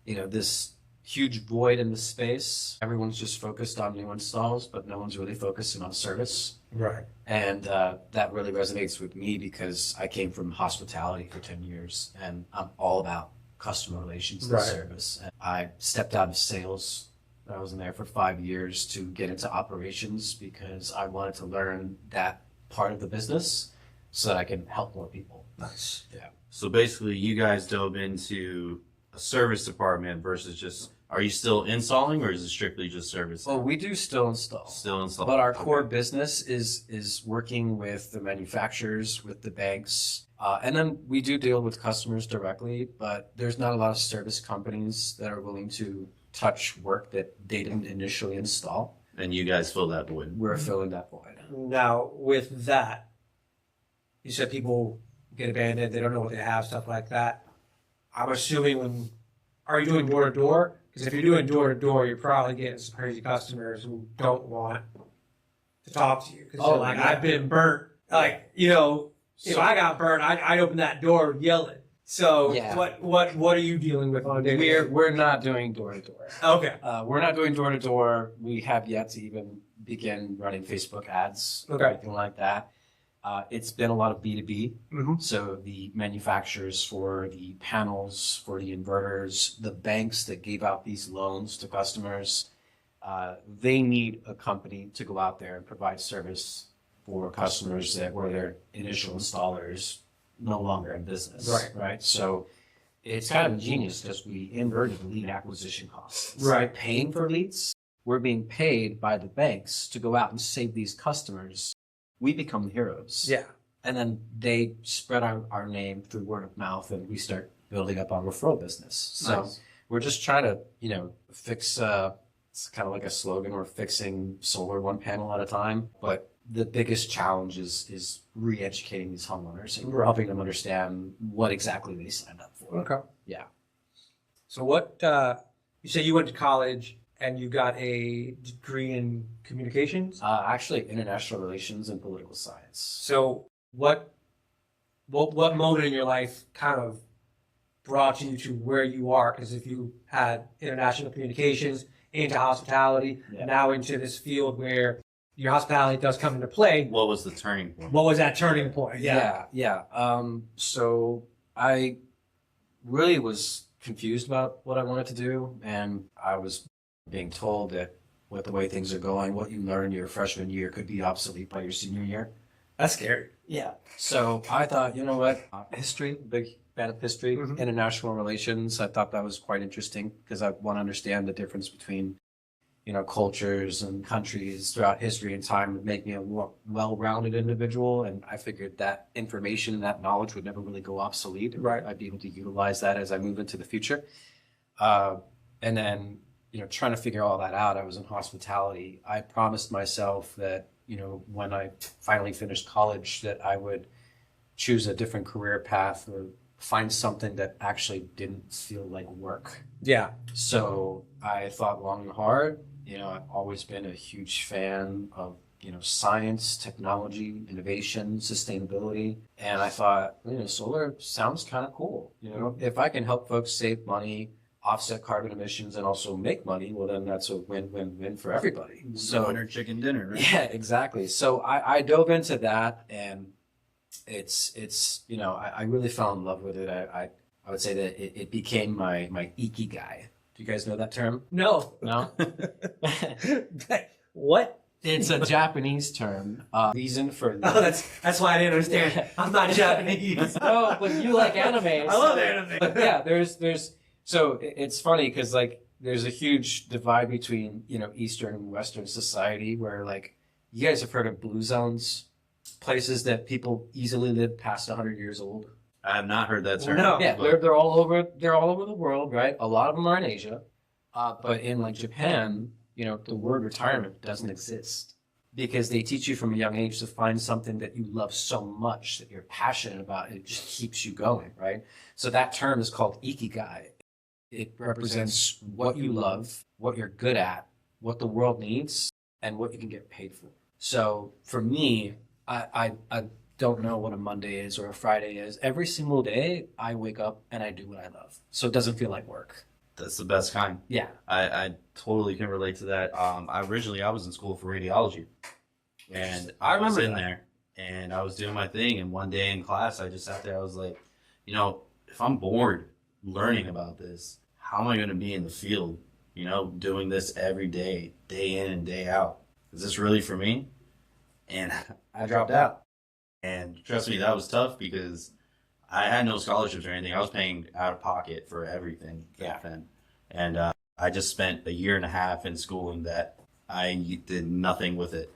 this huge void in the space. Everyone's just focused on new installs, but no one's really focusing on service. Right. And that really resonates with me because I came from hospitality for 10 years and I'm all about customer relations and Right. service. And I stepped out of sales. I was in there for 5 years to get into operations because I wanted to learn that part of the business so that I can help more people. Nice. Yeah. So basically, you guys dove into a service department versus just. Are you still installing, or is it strictly just service? Well, we do still install. Still installing. But our core Okay. business is working with the manufacturers, with the banks, and then we do deal with customers directly. But there's not a lot of service companies that are willing to touch work that they didn't initially install. And you guys fill that void. We're filling that void. Now, with that, you said people get abandoned, they don't know what they have, stuff like that. I'm assuming are you doing door to door? Because if you're doing door to door, you're probably getting some crazy customers who don't want to talk to you. Because Oh, they're like, yeah. I've been burnt. Like, if I got burnt, I'd open that door yelling. So Yeah. what are you dealing with on a daily basis? We're not doing door to door. Okay. We're not doing door to door. We have yet to even begin running Facebook ads or Okay. anything like that. It's been a lot of B2B. Mm-hmm. So the manufacturers for the panels, for the inverters, the banks that gave out these loans to customers, they need a company to go out there and provide service for customers that were their initial installers no longer in business. Right. So it's kind of ingenious because we inverted the lead acquisition costs. Instead of Right. paying for leads, we're being paid by the banks to go out and save these customers. We become the heroes. Yeah. And then they spread our name through word of mouth and we start building up our referral business. So Nice. we're just trying to, fix, it's kind of like a slogan, we're fixing solar one panel at a time. But the biggest challenge is re-educating these homeowners and helping them understand what exactly they signed up for. Okay. Yeah. So what, you say you went to college and you got a degree in communications? Actually, international relations and political science. So what moment in your life kind of brought you to where you are? Because if you had international communications into hospitality, Yeah. now into this field where your hospitality does come into play, What was the turning point? what was that turning point? Yeah. So I really was confused about what I wanted to do, and I was being told that with the way things are going, what you learn your freshman year could be obsolete by your senior year. That's scary. Yeah. So I thought, you know what? History, big fan of history, Mhm. international relations. I thought that was quite interesting because I want to understand the difference between, cultures and countries throughout history and time would make me a more well-rounded individual. And I figured that information and that knowledge would never really go obsolete. Right. I'd be able to utilize that as I move into the future. And then, trying to figure all that out, I was in hospitality. I promised myself that, when I finally finished college, that I would choose a different career path or find something that actually didn't feel like work. Yeah. So I thought long and hard. I've always been a huge fan of, science, technology, innovation, sustainability. And I thought, solar sounds kind of cool. If I can help folks save money, offset carbon emissions, and also make money, well, then that's a win-win-win for everybody. So winner chicken dinner, right? yeah, exactly. So I dove into that, and I really fell in love with it. I would say that it became my ikigai. Do you guys know that term? No. No? What? It's a Japanese term. Reason for Oh, that's why I didn't understand. I'm not Japanese. no, but you like anime. I love anime. But yeah, so it's funny because like there's a huge divide between Eastern and Western society where like you guys have heard of blue zones, places that people easily live past 100 years old. I have not heard that term. No. Yeah, they're all over the world, right? A lot of them are in Asia, but in like Japan, the word retirement doesn't exist because they teach you from a young age to find something that you love so much that you're passionate about. It just keeps you going, right? So that term is called ikigai. It represents what you love, what you're good at, what the world needs, and what you can get paid for. So for me, I don't know what a Monday is or a Friday is. Every single day, I wake up and I do what I love. So it doesn't feel like work. That's the best kind. Yeah. I totally can relate to that. I was in school for radiology, and I was in there, and I was doing my thing. And one day in class, I just sat there. I was like, if I'm bored learning about this, how am I going to be in the field? Doing this every day, day in and day out. Is this really for me? And I dropped out. And trust me, that was tough because I had no scholarships or anything. I was paying out of pocket for everything back then. And I just spent a year and a half in schooling that I did nothing with it.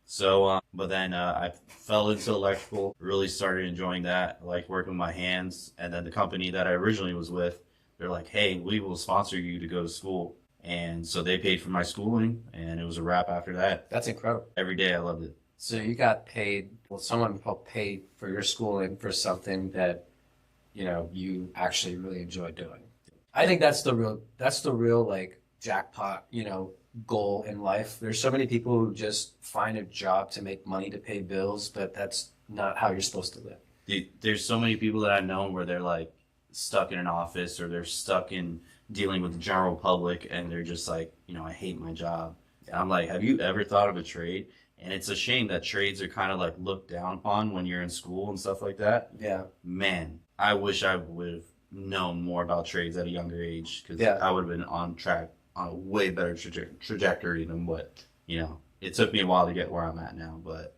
So, but then I fell into electrical, really started enjoying that. I liked working with my hands. And then the company that I originally was with, they're like, hey, we will sponsor you to go to school. And so they paid for my schooling, and it was a wrap after that. That's incredible. Every day I loved it. So you got paid, someone helped pay for your schooling for something that, you actually really enjoy doing. I think that's the real like jackpot, goal in life. There's so many people who just find a job to make money to pay bills, but that's not how you're supposed to live. Dude, there's so many people that I've known where they're like stuck in an office or they're stuck in dealing with the general public and they're just like, I hate my job. And I'm like, have you ever thought of a trade? And it's a shame that trades are kind of like looked down upon when you're in school and stuff like that. Yeah. Man, I wish I would have known more about trades at a younger age because I would have been on track on a way better trajectory than what, it took me a while to get where I'm at now. But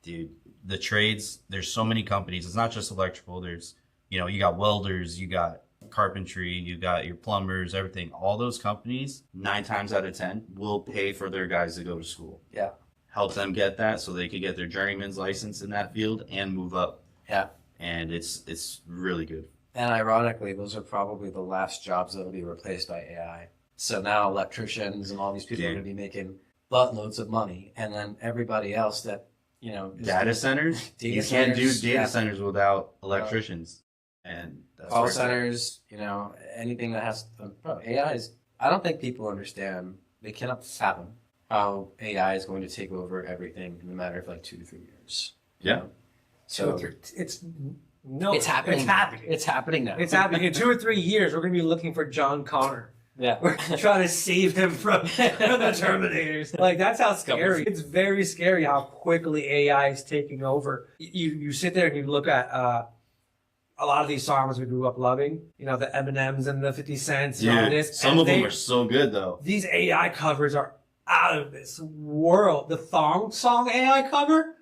dude, the trades, there's so many companies. It's not just electrical. There's, you got welders, you got carpentry, you got your plumbers, everything. All those companies, 9 times out of 10, will pay for their guys to go to school. Yeah. Help them get that so they could get their journeyman's license in that field and move up. Yeah. And it's really good. And ironically, those are probably the last jobs that will be replaced by AI. So now electricians and all these people are going to be making buttloads of money. And then everybody else that, data centers? You can't do data centers without electricians. And that's call centers, anything that has AI is, I don't think people understand, they cannot fathom how AI is going to take over everything in a matter of like 2 to 3 years. Yeah. So it's happening. It's happening. It's happening now. It's happening. In 2 or 3 years, we're going to be looking for John Connor. Yeah. We're trying to save him from the Terminators. Like, that's how scary. It's very scary how quickly AI is taking over. You sit there and you look at a lot of these songs we grew up loving. The Eminems and the 50 Cents and all this. Some of them are so good, though. These AI covers are out of this world. The Thong Song AI cover,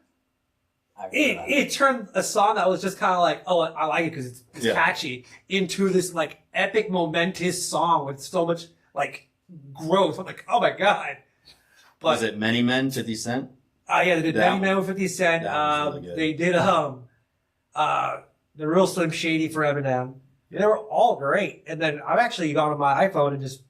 it turned a song that was just kind of like, oh, I like it because it's catchy, into this like epic, momentous song with so much like growth. I'm like, oh my god! But was it Many Men, 50 Cent? Yeah, they did Many Men with 50 Cent. Really they did the Real Slim Shady for Eminem. They were all great. And then I've actually gone on my iPhone and just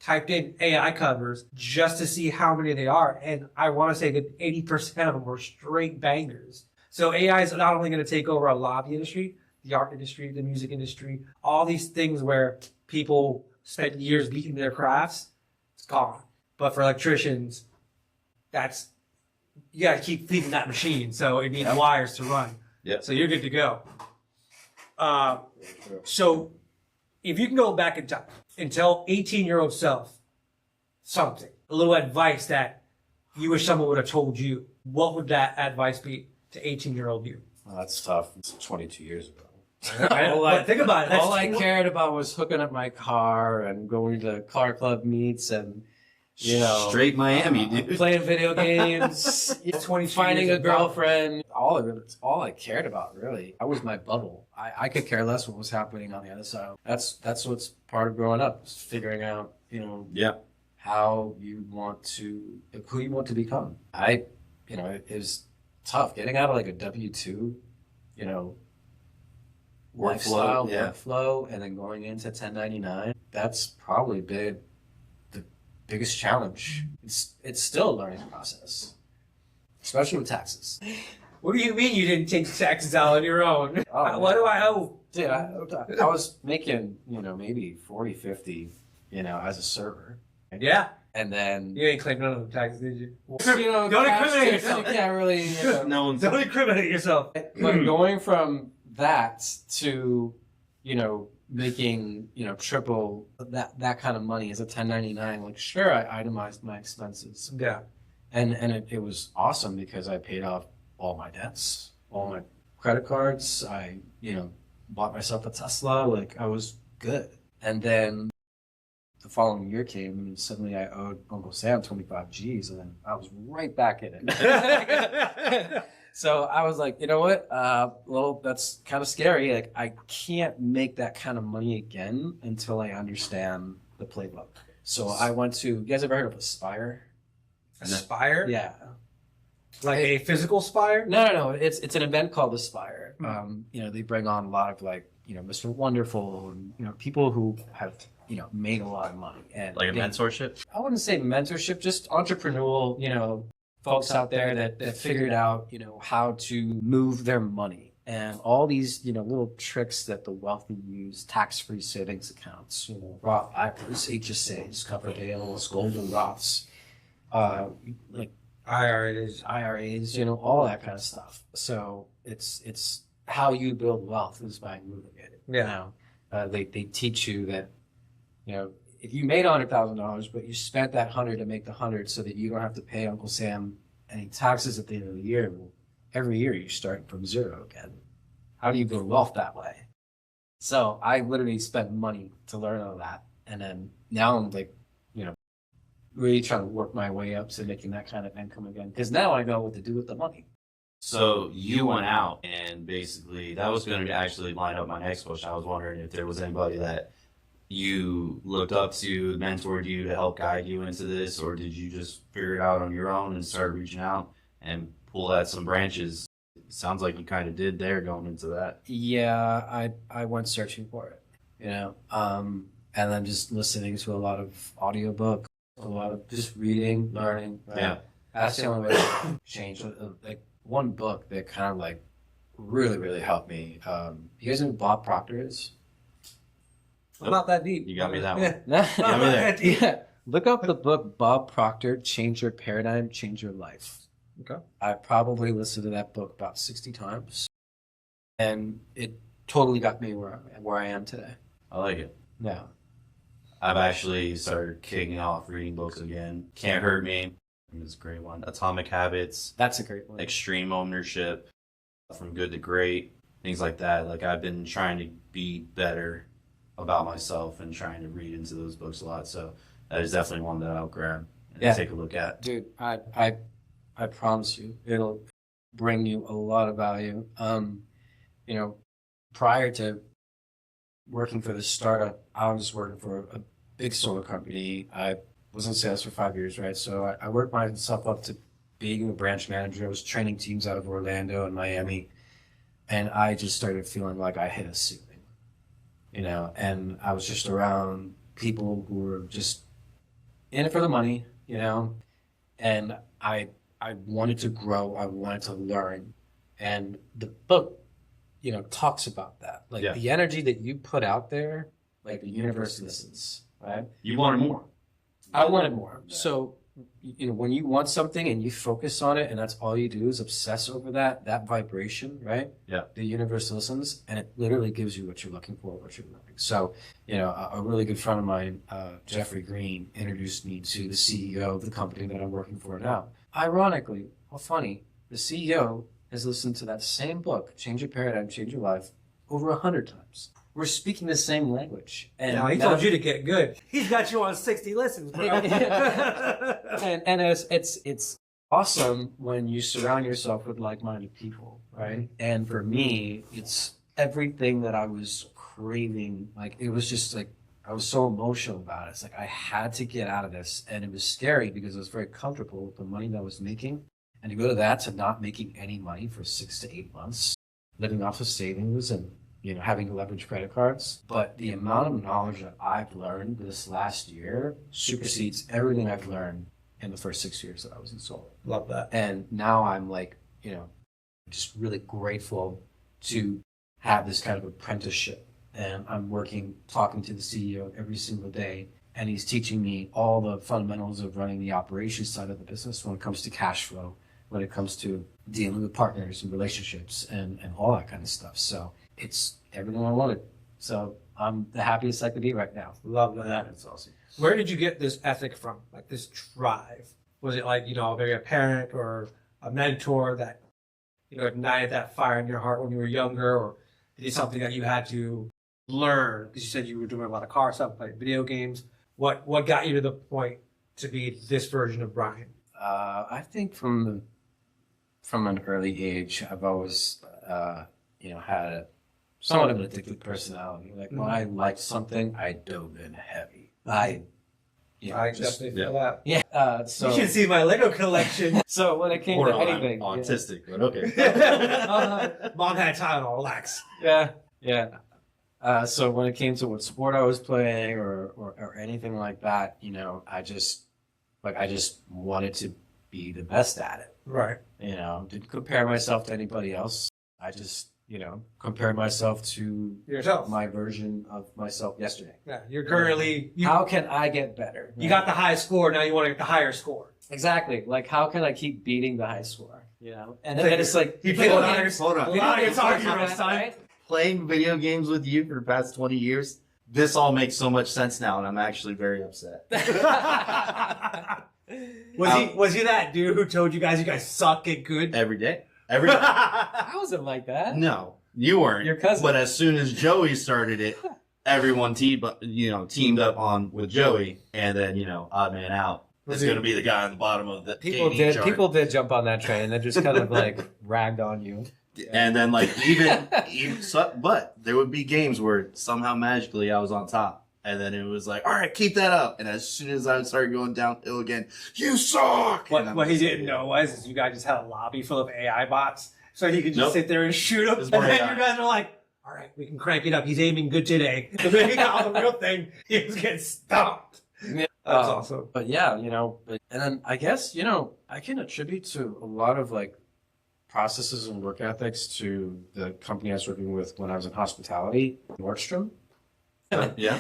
typed in AI covers just to see how many they are. And I want to say that 80% of them were straight bangers. So AI is not only going to take over a lot of the industry, the art industry, the music industry, all these things where people spent years beating their crafts, it's gone. But for electricians, that's you got to keep feeding that machine. So it needs wires to run. Yeah. So you're good to go. So if you can go back in time and tell 18-year-old self something, a little advice that you wish someone would have told you, what would that advice be to 18-year-old you? Well, that's tough. It's 22 years ago. But think about it. All I cared about was hooking up my car and going to car club meets and, you know, Straight Miami, dude. playing video games, 22 finding years a ago. girlfriend. All I cared about, really. I was my bubble. I could care less what was happening on the other side. That's what's part of growing up, is figuring out, you know, Yeah. how you want to, who you want to become. It was tough getting out of like a W-2, you know, lifestyle, workflow, and then going into 1099. That's probably the biggest challenge. It's still a learning process, especially with taxes. What do you mean you didn't take the taxes out on your own? Oh, What do I owe? Dude, I was making, maybe 40, 50, as a server. Yeah. And then, You ain't claimed none of the taxes, did you? don't Don't incriminate yourself. You can't really, No one's Don't incriminate yourself. But going from that to, making, triple that kind of money as a 1099, like, sure, I itemized my expenses. Yeah. And it was awesome because I paid off all my debts, all my credit cards. I, bought myself a Tesla. Like, I was good. And then the following year came and suddenly I owed Uncle Sam 25 G's and then I was right back in it. So I was like, you know what? Well, that's kind of scary. Like, I can't make that kind of money again until I understand the playbook. So I went to, you guys ever heard of Aspire? Aspire? Yeah. Like a physical spire? No. It's an event called Aspire. They bring on a lot of Mr. Wonderful and, people who have, made a lot of money. And like a mentorship? I wouldn't say mentorship, just entrepreneurial, folks out there that figured out, how to move their money and all these, little tricks that the wealthy use, tax-free savings accounts, Roth IRAs, HSAs, Coverdale's, Golden Roths, like IRAs. all that kind of stuff. So it's how you build wealth is by moving it. Yeah. They teach you that, if you made $100,000, but you spent that 100 to make the 100 so that you don't have to pay Uncle Sam any taxes at the end of the year, well, every year you're starting from zero again. How do you build wealth that way? So I literally spent money to learn all that. And then now I'm like, really trying to work my way up to making that kind of income again. Because now I know what to do with the money. So you went out and basically that was going to actually line up my next question. I was wondering if there was anybody that you looked up to, mentored you to help guide you into this, or did you just figure it out on your own and start reaching out and pull at some branches? It sounds like you kind of did there going into that. Yeah, I went searching for it, and then just listening to a lot of audiobook, a lot of just reading, learning. Right? Yeah. That's the only way to change. Like one book that kind of like really, really helped me. You guys know who Bob Proctor is? I'm not that deep. You got me that one. Yeah. Got me there. Yeah. Look up the book Bob Proctor, Change Your Paradigm, Change Your Life. Okay. I probably listened to that book about 60 times. And it totally got me where I am today. I like it. Yeah. I've actually started kicking off reading books again. Can't Hurt Me. It's a great one. Atomic Habits. That's a great one. Extreme Ownership. From Good to Great. Things like that. Like, I've been trying to be better about myself and trying to read into those books a lot. So that is definitely one that I'll grab and take a look at. Dude, I promise you, it'll bring you a lot of value. Prior to working for this startup, I was working for a big solar company. I was in sales for 5 years, right? So I worked myself up to being a branch manager. I was training teams out of Orlando and Miami. And I just started feeling like I hit a ceiling, and I was just around people who were just in it for the money, and I wanted to grow. I wanted to learn. And the book, talks about that. Like the energy that you put out there, like the universe listens, right? You wanted more. I wanted more. So when you want something and you focus on it and that's all you do is obsess over that vibration, right? Yeah. The universe listens and it literally gives you what you're looking for, what you're wanting. So, a really good friend of mine, Jeffrey Green, introduced me to the CEO of the company that I'm working for now. Ironically, how funny, the CEO has listened to that same book, Change Your Paradigm, Change Your Life, over 100 times. We're speaking the same language. And he told you to get good. He's got you on 60 listens, bro. and it's awesome when you surround yourself with like-minded people, right? And for me, it's everything that I was craving. Like, it was just like, I was so emotional about it. It's like I had to get out of this. And it was scary because I was very comfortable with the money that I was making. And to go to that, to not making any money for 6 to 8 months, living off of savings and having to leverage credit cards. But the amount of knowledge that I've learned this last year supersedes everything I've learned in the first 6 years that I was in solar. Love that. And now I'm like, just really grateful to have this kind of apprenticeship. And I'm talking to the CEO every single day. And he's teaching me all the fundamentals of running the operations side of the business when it comes to cash flow, when it comes to dealing with partners and relationships and all that kind of stuff. So it's everything I wanted. So I'm the happiest I could be right now. Love that. That's awesome. Where did you get this ethic from? Like this drive? Was it like, maybe a parent or a mentor that, ignited that fire in your heart when you were younger? Or is it something that you had to learn? Because you said you were doing a lot of car stuff, like video games. What got you to the point to be this version of Brian? I think from an early age, I've always, had a somewhat of an addictive personality. Like when I liked something, I dove in heavy. I definitely feel that. Yeah. So you should see my Lego collection. So when it came to anything, autistic, but okay. Mom had time. I'll relax. Yeah. So when it came to what sport I was playing or anything like that, I just wanted to be the best at it. Right. Didn't compare myself to anybody else. I just, compared myself to yourself, my version of myself yesterday. Yeah. You're currently. How can I get better? You got the high score. Now you want to get the higher score. Exactly. Like, how can I keep beating the high score? And it's like, He played on higher. Hold on. Right? Playing video games with you for the past 20 years, this all makes so much sense now, and I'm actually very upset. Was he that dude who told you guys suck at good? Every day. Every day. I wasn't like that. No, you weren't. Your cousin. But as soon as Joey started it, everyone teamed up on with Joey, and then odd man out is going to be the guy on the bottom of the people did jump on that train and they just kind of like ragged on you. And then but there would be games where somehow magically I was on top. And then it was like, all right, keep that up. And as soon as I started going downhill again, you suck! What he didn't know was you guys just had a lobby full of AI bots. So he could just sit there and shoot them. And then you guys are like, all right, we can crank it up. He's aiming good today. And then he got on the real thing. He was getting stomped. Yeah. That's awesome. But yeah, and then I guess, I can attribute to a lot of like processes and work ethics to the company I was working with when I was in hospitality, Nordstrom. Yeah.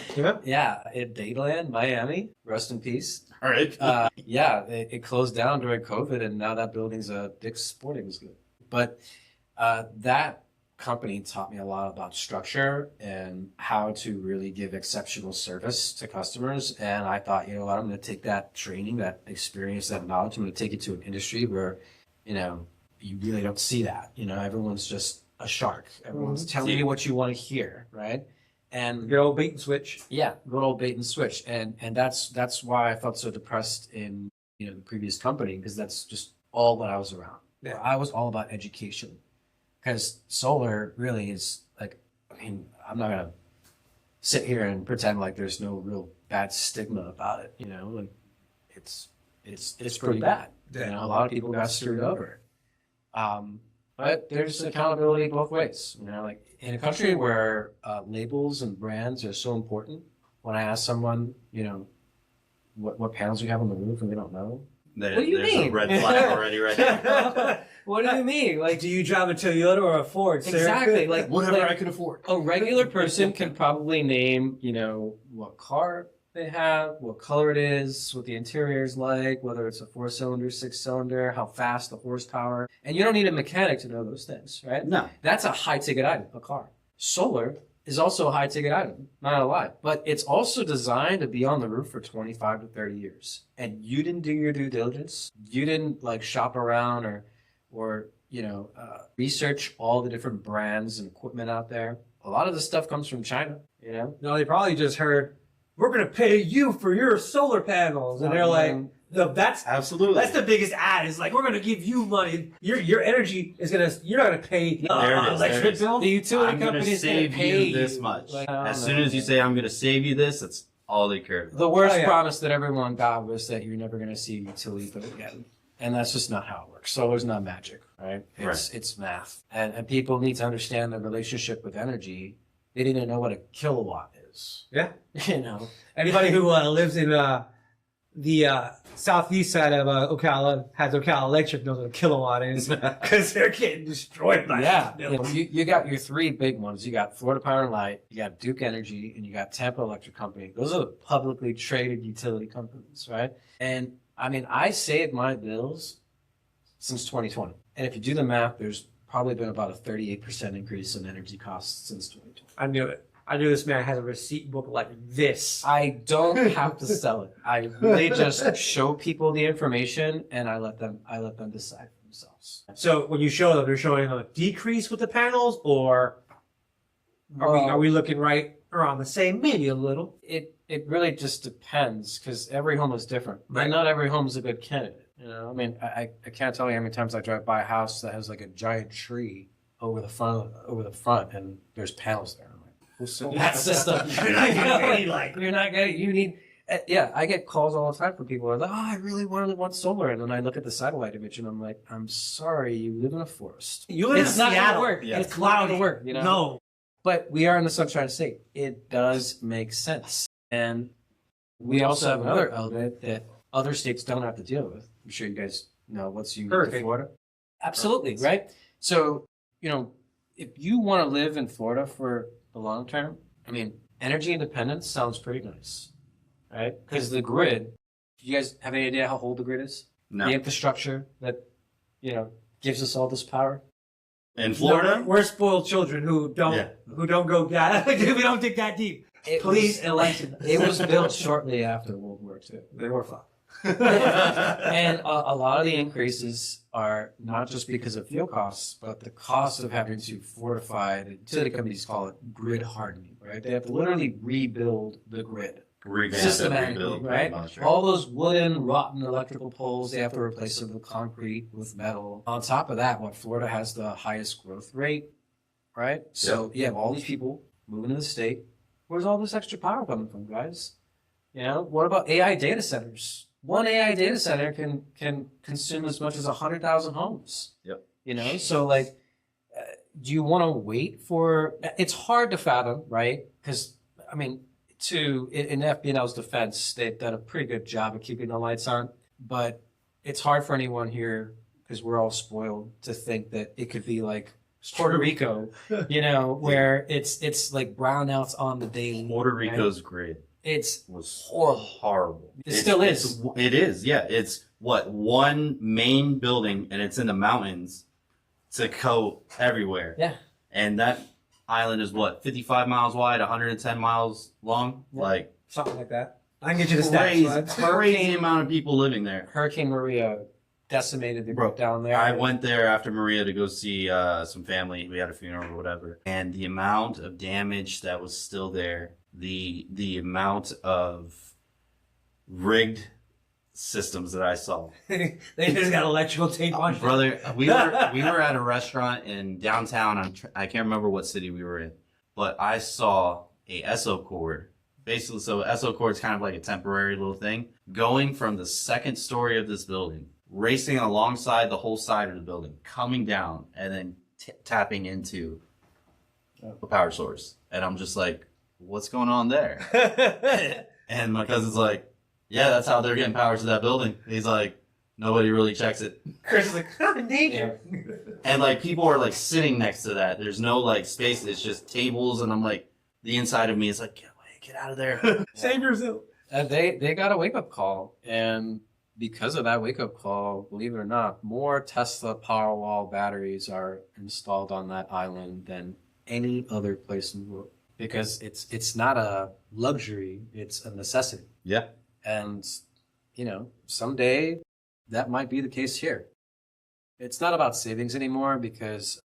In Dataland, Miami. Rest in peace. All right. It closed down during COVID, and now that building's a Dick's Sporting Goods. But that company taught me a lot about structure and how to really give exceptional service to customers. And I thought, I'm going to take that training, that experience, that knowledge, I'm going to take it to an industry where, you really don't see that. Everyone's just a shark. Everyone's telling you what you want to hear, right? And good old bait and switch. Yeah, good old bait and switch. And that's why I felt so depressed in the previous company, because that's just all that I was around. Yeah. I was all about education, because solar really is like, I'm not gonna sit here and pretend like there's no real bad stigma about it. Like it's pretty bad. Yeah. A lot of people got screwed over. But there's accountability both ways. Like in a country where labels and brands are so important, when I ask someone, what panels you have on the roof and they don't know, what do you There's mean? a red flag already right there. What do you mean? Like, do you drive a Toyota or a Ford? Exactly. Like Whatever I can afford. A regular person can probably name, what car they have, what color it is, what the interior is like, whether it's a 4-cylinder, 6-cylinder, how fast the horsepower. And you don't need a mechanic to know those things, right? No. That's a high-ticket item, a car. Solar is also a high-ticket item, not gonna lie. But it's also designed to be on the roof for 25 to 30 years. And you didn't do your due diligence. You didn't like shop around or research all the different brands and equipment out there. A lot of this stuff comes from China, you know? No, they probably just heard, we're going to pay you for your solar panels. And they're like, no, that's the biggest ad. Is like, we're going to give you money. Your energy is going to, you're not going to pay electric bill. The utility I'm going to company is going save to pay you this much. Like, as soon as you say I'm going to save you this, that's all they care about. The worst Oh, yeah. promise that everyone got was that you're never going to see a utility bill again. And that's just not how it works. Solar's not magic, right? It's math. And people need to understand the relationship with energy. They need to know what a kilowatt is. Yeah. You know? Anybody who lives in the southeast side of Ocala, has Ocala Electric, knows what a kilowatt is because they're getting destroyed by Yeah. it. You know, you got your three big ones. You got Florida Power and Light, you got Duke Energy, and you got Tampa Electric Company. Those are the publicly traded utility companies, right? And I mean, I saved my bills since 2020. And if you do the math, there's probably been about a 38% increase in energy costs since 2020. I knew it. I knew this man has a receipt book like this. I don't have to sell it. I really just show people the information and I let them decide for themselves. So when you show them, you're showing a decrease with the panels, or are we looking right around the same? Maybe a little. It really just depends because every home is different. Right. And not every home is a good candidate. You know, I mean, I can't tell you how many times I drive by a house that has like a giant tree over the front, and there's panels there. I'm like, that's the stuff you're not getting. You need. I get calls all the time from people who are like, "Oh, I really want solar," and then I look at the satellite image and I'm like, "I'm sorry, you live in a forest. You live in It's not Seattle. gonna work. Yeah. It's not gonna work. You know." No. But we are in the Sunshine State. It does make sense. And we also have another element that other states don't have to deal with. I'm sure you guys know what's unique to Florida. Absolutely, right? So, if you want to live in Florida for the long term, I mean, energy independence sounds pretty nice, right? Because the grid, do you guys have any idea how old the grid is? No. The infrastructure that, gives us all this power? In Florida? No, we're spoiled children who don't go that. We don't dig that deep. Please elect. It was built shortly after World War II. They were fun. And a lot of the increases are not just because of fuel costs, but the cost of having to fortify, the utility companies call it grid hardening, right? They have to literally rebuild the grid. Systematically, right? All those wooden, rotten electrical poles, they have to replace them with concrete, with metal. On top of that, Florida has the highest growth rate, right? So you have all these people moving to the state. Where's all this extra power coming from, guys? What about AI data centers? One AI data center can consume as much as 100,000 homes. Yep. So do you want to wait for? It's hard to fathom, right? Because I mean, in FBNL's defense, they've done a pretty good job of keeping the lights on, but it's hard for anyone here because we're all spoiled to think that it could be like Puerto Rico, where it's like brownouts on the daily. Puerto Rico's grid. Was horrible. It still is. It is, yeah. It's one main building, and it's in the mountains to go everywhere. Yeah. And that island is 55 miles wide, 110 miles long? Yeah. Something like that. I can get you the stats. Crazy amount of people living there. Hurricane Maria decimated the group down there. I went there after Maria to go see some family. We had a funeral or whatever. And the amount of damage that was still there, the amount of rigged systems that I saw. They just got electrical tape on. Brother, we were at a restaurant in downtown. I can't remember what city we were in, but I saw a SO cord. Basically, so SO cord is kind of like a temporary little thing going from the second story of this building, racing alongside the whole side of the building, coming down, and then tapping into a power source. And I'm just like, what's going on there? And my cousin's like, yeah, that's how they're getting power to that building. He's like, nobody really checks it. Chris is like, I'm in danger. And people are sitting next to that. There's no space. It's just tables. And I'm like, the inside of me is like, get away, get out of there. Save yourself. They got a wake up call, and because of that wake up call, believe it or not, more Tesla Powerwall batteries are installed on that island than any other place in the world. Because it's not a luxury, it's a necessity. Yeah. And someday that might be the case here. It's not about savings anymore because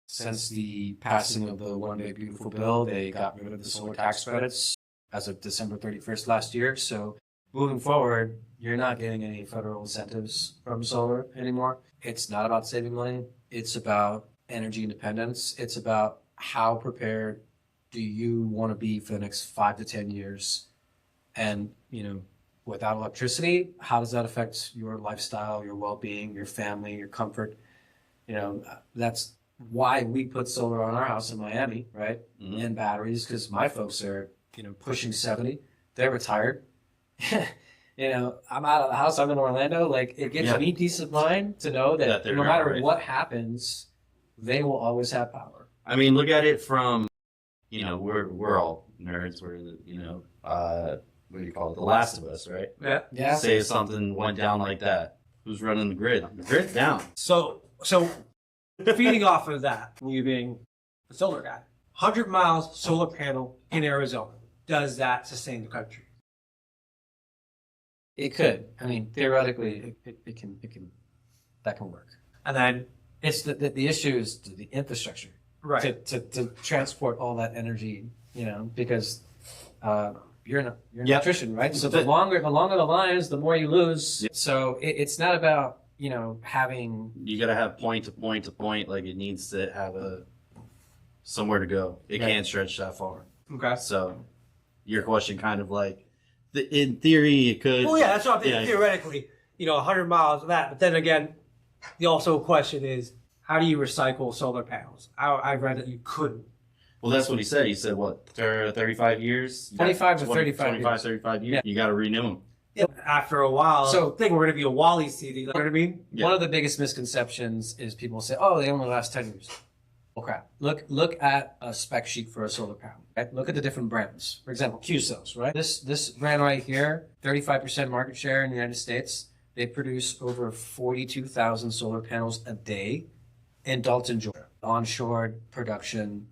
since the passing of the One Big Beautiful Bill, they got rid of the solar tax credits as of December 31st last year. So moving forward, you're not getting any federal incentives from solar anymore. It's not about saving money. It's about energy independence. It's about how prepared do you want to be for the next 5 to 10 years? And, without electricity, how does that affect your lifestyle, your well-being, your family, your comfort? That's why we put solar on our house in Miami, right? Mm-hmm. And batteries, because my folks are, pushing 70. They're retired. I'm out of the house. I'm in Orlando. Like, it gives me peace of mind to know that no matter what happens, they will always have power. I mean, look at it from, we're all nerds. We're, what do you call it? The Last of Us, right? Yeah. Say if something went down like that. Who's running the grid? The grid's down. So feeding off of that, you being a solar guy, 100 miles solar panel in Arizona, does that sustain the country? It could. I mean, theoretically, it can that can work. And then it's the issue is the infrastructure, right to transport all that energy, because you're an electrician, right? So the longer the lines, the more you lose. Yep. So it's not about having. You got to have point to point to point. Like, it needs to have somewhere to go. It can't stretch that far. Okay. So your question kind of like, in theory, it could. Well, yeah, that's what I'm thinking. Theoretically, 100 miles of that. But then again, the also question is, how do you recycle solar panels? I read that you couldn't. Well, that's what he said. He said, what, 35 years? 25 to 35 years. 35 years. Yeah. You got to renew them. Yeah. After a while, I think we're going to be a Wall-E CD. You know what I mean? Yeah. One of the biggest misconceptions is people say, oh, they only last 10 years. Oh, crap. Look at a spec sheet for a solar panel. Right? Look at the different brands. For example, Q-Cells, right? This brand right here, 35% market share in the United States. They produce over 42,000 solar panels a day in Dalton, Georgia. Onshore production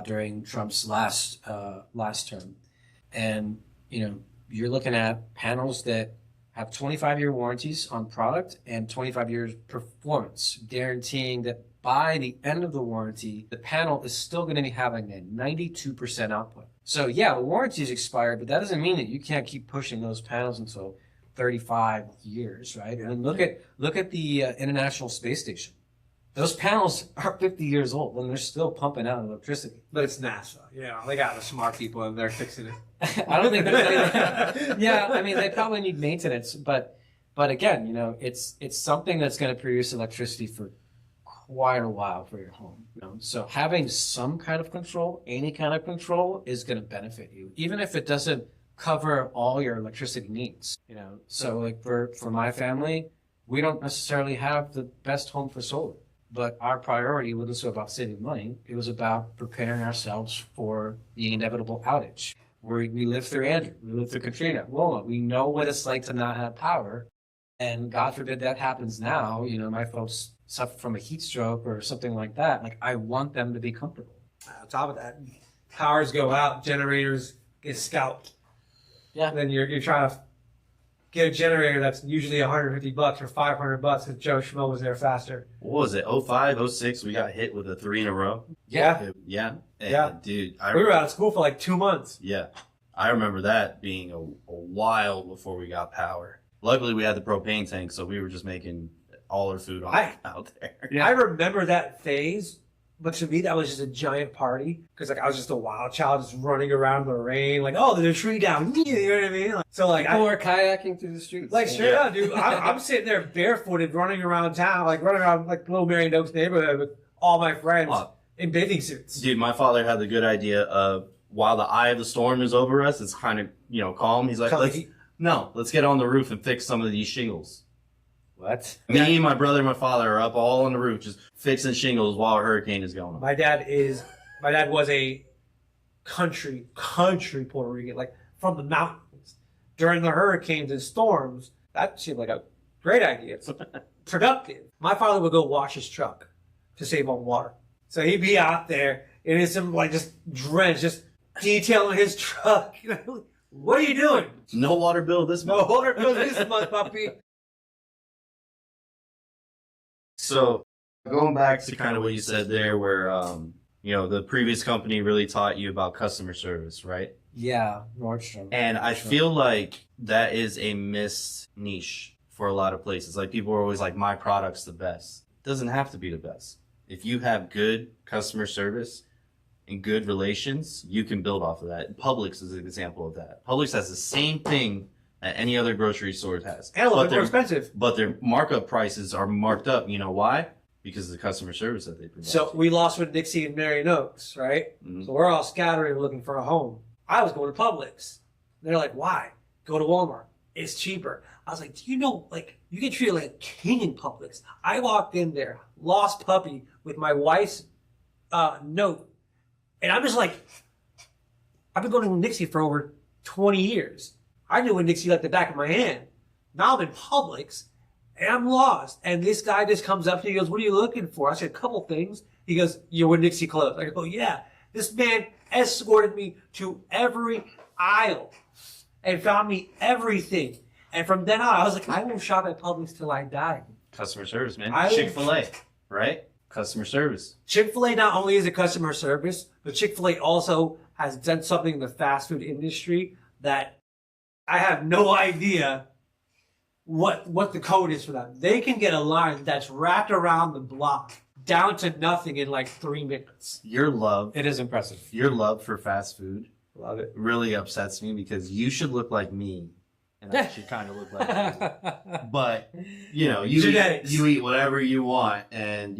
during Trump's last term. And, you're looking at panels that have 25-year warranties on product and 25 years performance, guaranteeing that by the end of the warranty, the panel is still going to be having a 92% output. So yeah, the warranty is expired, but that doesn't mean that you can't keep pushing those panels until 35 years, right? And look at the International Space Station. Those panels are 50 years old and they're still pumping out electricity. But it's NASA. They got the smart people and they're fixing it. I don't think they're yeah, I mean, they probably need maintenance, but again, it's something that's going to produce electricity for quite a while for your home. So having some kind of control, any kind of control, is going to benefit you, even if it doesn't cover all your electricity needs. So like for my family, we don't necessarily have the best home for solar. But our priority wasn't about saving money. It was about preparing ourselves for the inevitable outage. We lived through Andrew. We lived through Katrina. Wilma. We know what it's like to not have power. And God forbid that happens now. My folks suffer from a heat stroke or something like that. Like, I want them to be comfortable. On top of that, powers go out, generators get scalped. Yeah. And then you're trying to get a generator that's usually $150 or $500 if Joe Schmo was there faster. What was it? 05, 06, we got hit with a 3 in a row. Yeah. Yeah. Yeah. Dude. We were out of school for like 2 months. Yeah. I remember that being a while before we got power. Luckily, we had the propane tank, so we were just making all our food out there. Yeah. I remember that phase. But to me, that was just a giant party because I was just a wild child just running around in the rain, like, oh, there's a tree down. You know what I mean? So people were kayaking through the streets. Like, straight up, dude. I'm sitting there barefooted, running around town, like running around like little Marion Oaks neighborhood with all my friends in bathing suits. Dude, my father had the good idea of while the eye of the storm is over us, it's kind of calm. He's like, let's get on the roof and fix some of these shingles. What? Me, my brother, and my father are up all on the roof just fixing shingles while a hurricane is going on. My dad was a country Puerto Rican, like from the mountains. during the hurricanes and storms. That seemed like a great idea. It's productive. My father would go wash his truck to save on water. So he'd be out there and it's him like just drenched, just detailing his truck. What are you doing? No water bill this No month. water bill this month, puppy. So going back to kind of what you said there, where the previous company really taught you about customer service, right? Yeah, Nordstrom. And I feel like that is a missed niche for a lot of places. Like people are always like, my product's the best. It doesn't have to be the best. If you have good customer service and good relations, you can build off of that. Publix is an example of that. Publix has the same thing that any other grocery store has. And a little bit more expensive. But their markup prices are marked up. You know why? Because of the customer service that they provide. So we lost with Dixie and Marion Oaks, right? Mhm. So we're all scattering looking for a home. I was going to Publix. They're like, why? Go to Walmart. It's cheaper. I was like, do you know, like, you get treated like a king in Publix. I walked in there, lost puppy, with my wife's note. And I'm just like, I've been going to Nixie for over 20 years. I knew Nixie like the back of my hand. Now I'm in Publix, and I'm lost. And this guy just comes up to me and goes, what are you looking for? I said, a couple things. He goes, you're with Nixie clothes. I go, yeah. This man escorted me to every aisle and found me everything. And from then on, I was like, I will shop at Publix till I die. Customer service, man. I- Chick-fil-A, right? Customer service. Chick-fil-A not only is a customer service, but Chick-fil-A also has done something in the fast food industry that I have no idea what the code is for that. They can get a line that's wrapped around the block down to nothing in like 3 minutes. Your love for fast food Love it. really upsets me because you should look like me and I should kind of look like you. But, you Genetics. eat whatever you want and,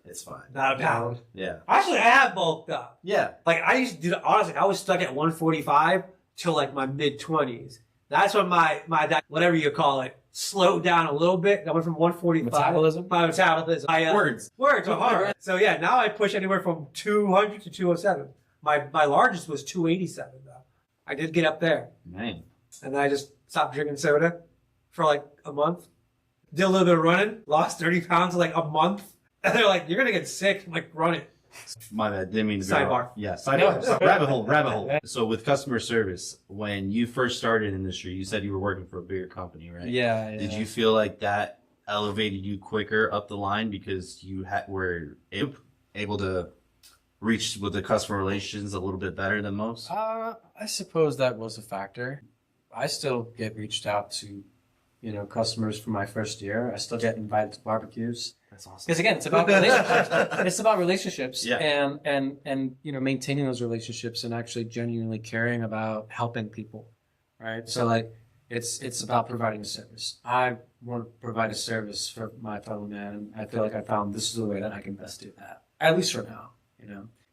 it's fine. Not a pound. Yeah. Actually, I have bulked up. Yeah. Like I used to do, honestly, I was stuck at 145 till like my mid-20s. That's when my whatever you call it, slowed down a little bit. I went from 145. Metabolism? My metabolism. Words. Words are hard. So yeah, now I push anywhere from 200 to 207. My largest was 287 though. I did get up there. Man. And then I just stopped drinking soda for like a month. Did a little bit of running, lost 30 pounds in like a month. And they're like, you're going to get sick. I'm like, run it. My bad. Didn't mean to go Sidebar. off. Yeah, sidebar. Rabbit hole. So with customer service, when you first started in the industry, you said you were working for a bigger company, right? Yeah. Did you feel like that elevated you quicker up the line because you were able to reach with the customer relations a little bit better than most? I suppose that was a factor. I still get reached out to, customers from my first year. I still get invited to barbecues. That's awesome. Because again, it's about relationships. It's about relationships, Yeah. and maintaining those relationships and actually genuinely caring about helping people, right? So like, it's about providing a service. I want to provide a service for my fellow man, and I feel like I found this is the way that I can best do that, at least for now,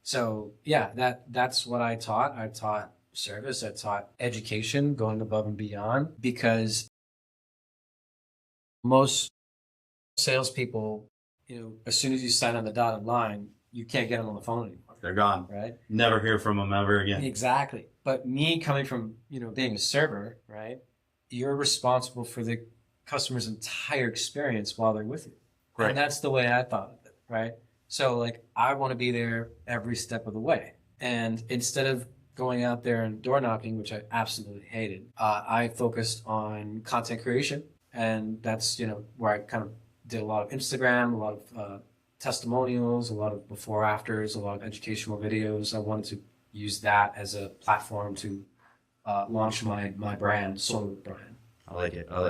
So yeah, that's what I taught. I taught service. I taught education, going above and beyond, because most salespeople, as soon as you sign on the dotted line, you can't get them on the phone anymore. They're gone. Right? Never hear from them ever again. Exactly. But me coming from, being a server, right? You're responsible for the customer's entire experience while they're with you. Right. And that's the way I thought of it, right? So like, I want to be there every step of the way. And instead of going out there and door knocking, which I absolutely hated, I focused on content creation. And that's, where I kind of did a lot of Instagram, a lot of testimonials, a lot of before afters, a lot of educational videos. I wanted to use that as a platform to launch my brand, Solar brand. I like it. All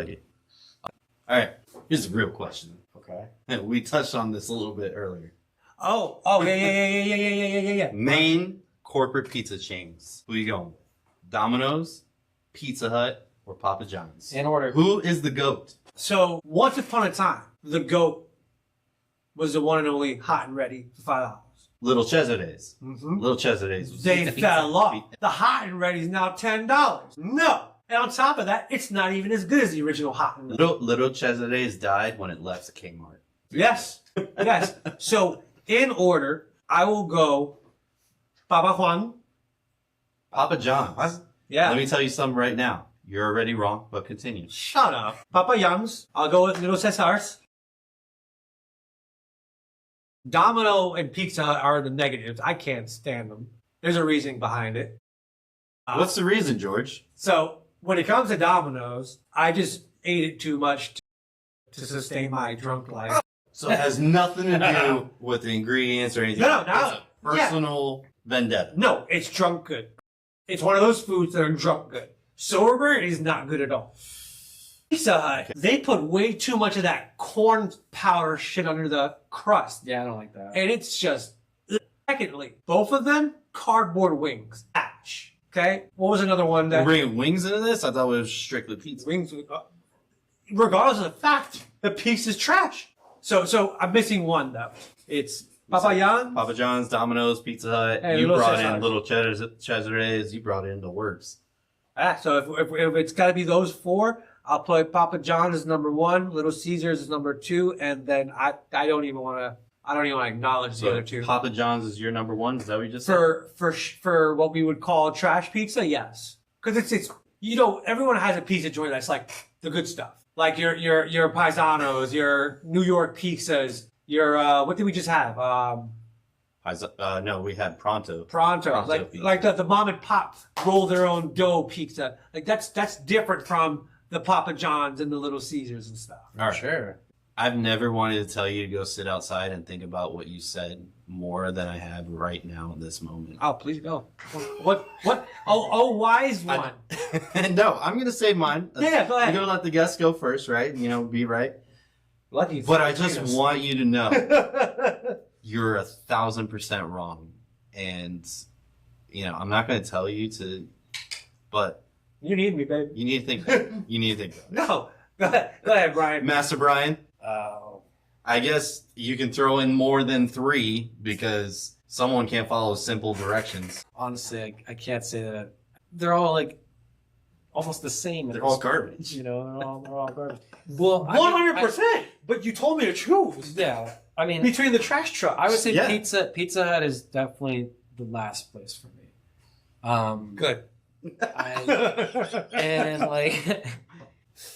right. Here's a real question. Okay. We touched on this a little bit earlier. Oh, yeah. Main corporate pizza chains. Who you going? Domino's, Pizza Hut, or Papa John's? In order. Who is the GOAT? So once upon a time, the GOAT was the one and only hot and ready for $5. Little Cesare's. Mm-hmm. Little Cesare's. was They pizza. fell off. The hot and ready is now $10. No. And on top of that, it's not even as good as the original hot and ready. Little Cesare's died when it left Kmart. Yes. So in order, I will go Papa Juan. Papa John's. Yeah. Let me tell you something right now. You're already wrong, but continue. Shut up. Papa John's. I'll go with Little Caesars. Domino and Pizza Hut are the negatives. I can't stand them. There's a reason behind it. What's the reason, George? So when it comes to Domino's, I just ate it too much to sustain my drunk life. So it has nothing to do with the ingredients or anything. No. It's a personal vendetta. No, it's drunk good. It's one of those foods that are drunk good. Sober is not good at all. Pizza Hut, they put way too much of that corn powder shit under the crust. Yeah, I don't like that. And it's just... Secondly, both of them, cardboard wings. Ash. Okay? What was another one We're that... bringing wings into this? I thought it was strictly pizza. Wings... regardless of the fact, the pizza's trash. So I'm missing one, though. It's Papa John's. Papa John's, Domino's, Pizza Hut. Hey, you Little brought Caesars. in Little Cesares. You brought in the works. So if it's got to be those four, I'll put Papa John's as number one, Little Caesars as number two, and then I don't even want to acknowledge the other two. Papa John's is your number one? Is that what you just said? For what we would call trash pizza, yes, because it's everyone has a pizza joint that's like the good stuff, like your paisanos, your New York pizzas, your what did we just have? No, we had Pronto. Pronto, pizza. like the mom and pop roll their own dough pizza. Like that's different from the Papa John's and the Little Caesars and stuff. All right. Sure. I've never wanted to tell you to go sit outside and think about what you said more than I have right now in this moment. Oh, please go. What? Oh, wise one. No, I'm gonna say mine. Yeah, go ahead. I'm gonna let the guests go first, right? Be right. Lucky. But I just want you to know you're 1,000% wrong, and I'm not gonna tell you to, but You need me, babe. you need to think. About it. You need to think. About No. Go ahead, Brian. it. Master Brian. I guess you can throw in more than 3 because someone can't follow simple directions. Honestly, I can't say that. They're all like almost the same. They're all garbage. They're all garbage. Well, 100%. But you told me to choose Yeah, I mean, between the trash trucks. I would say Yeah. Pizza Hut is definitely the last place for me. Good. And like,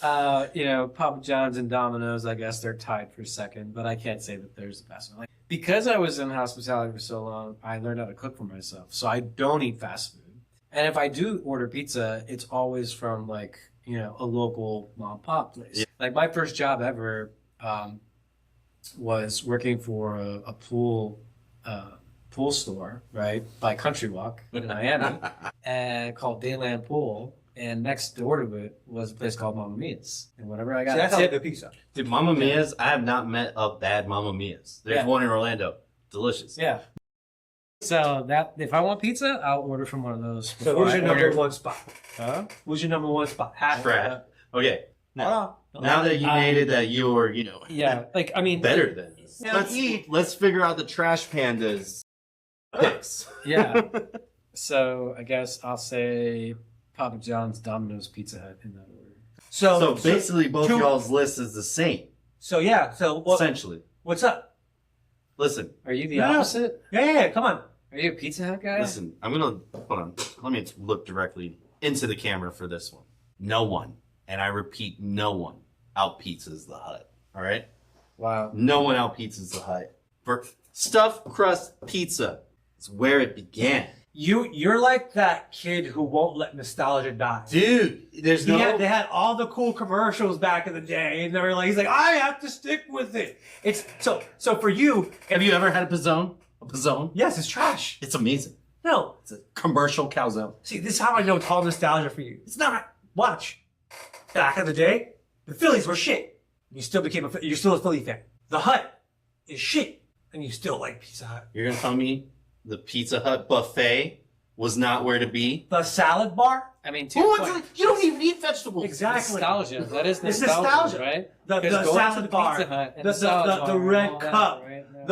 Papa John's and Domino's, I guess they're tied for second, but I can't say that there's the best one. Like, because I was in hospitality for so long, I learned how to cook for myself. So I don't eat fast food. And if I do order pizza, it's always from like, a local mom and pop place. Yeah. Like my first job ever was working for a pool store, right, by Country Walk in Miami, and called Dayland Pool. And next door to it was a place called Mamma Mia's. And whenever I got That's a it. tip, The pizza. Dude, Mamma Mia's, I have not met a bad Mamma Mia's. There's Yeah. one in Orlando. Delicious. yeah. So that if I want pizza, I'll order from one of those. So before who's I your number order- one spot? Huh? Who's your number one spot? Half. Trash. Okay. Now Hold on. that you made it that you're, Yeah, like I mean, better than us, Now let's figure out the trash pandas picks. Yeah. So I guess I'll say Papa John's, Domino's, Pizza Hut in that order. So basically, both two- y'all's list is the same, So yeah. So essentially. what's up? Listen, Are you the No. opposite? Yeah. Come on. Are you a Pizza Hut guy? listen. I'm gonna hold on. Let me look directly into the camera for this one. No one, and I repeat, no one out pizzas the Hut. All right. Wow. No one out pizzas the Hut. For stuffed crust pizza, it's where it began. You're like that kid who won't let nostalgia die. Dude, there's no. They had all the cool commercials back in the day, and they were like, he's like, I have to stick with it. It's so for you. Have you ever had a pizzone? A pizzone? Yes, it's trash. It's amazing. No, It's a commercial calzone. see, this is how I know it's all nostalgia for you. It's not. Watch. Back in the day, the Phillies were shit. You're still a Philly fan. The Hut is shit, and you still like Pizza Hut. You're gonna tell me the Pizza Hut buffet was not where to be? The salad bar. I mean, to your point, You don't even eat vegetables. Exactly. nostalgia. That is It's nostalgia, nostalgia. right? The 'Cause going to salad the bar. Pizza Hut and The salad bar the and red all that, cup. right? Yeah.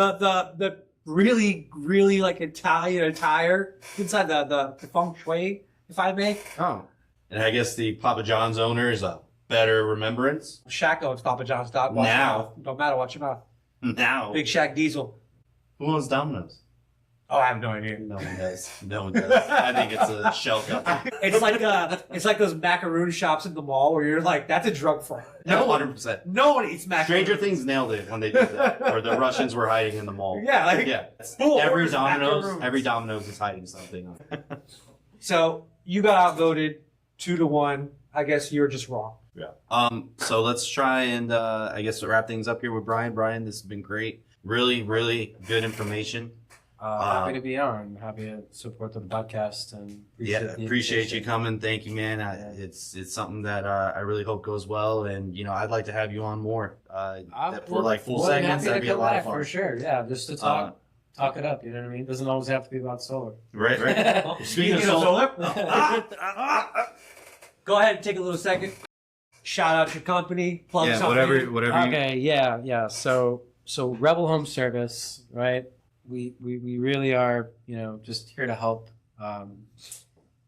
The really like Italian attire inside the feng shui, if I may. Oh. And I guess the Papa John's owner is a better remembrance. Shaq owns Papa John's. Watch your Now. mouth. Don't matter. Watch your mouth. Now. Big Shaq Diesel. Who owns Domino's? Oh, I have no idea. No one does. No one does. I think it's a shell company. It's like those macaroon shops in the mall where you're like, that's a drug fraud. No, 100%. Nobody eats macaroons. Stranger Things nailed it when they did that. Or the Russians were hiding in the mall. Yeah, like Yeah. full Every orders of macaroons. Domino's is hiding something. So you got outvoted 2-1. I guess you're just wrong. Yeah. So let's try and I guess wrap things up here with Brian. Brian, this has been great. Really, really good information. Happy to be on. Happy to support the podcast and Appreciate you coming. Thank you, man. It's something that I really hope goes well, and I'd like to have you on more. For like full segments, that'd be a lot of fun for sure. Yeah, just to talk it up. You know what I mean? It doesn't always have to be about solar. Right. Speaking of solar, go ahead and take a little second. Shout out your company. Plug something. whatever. Okay. Yeah. So Rebel Home Service, right? We really are, just here to help.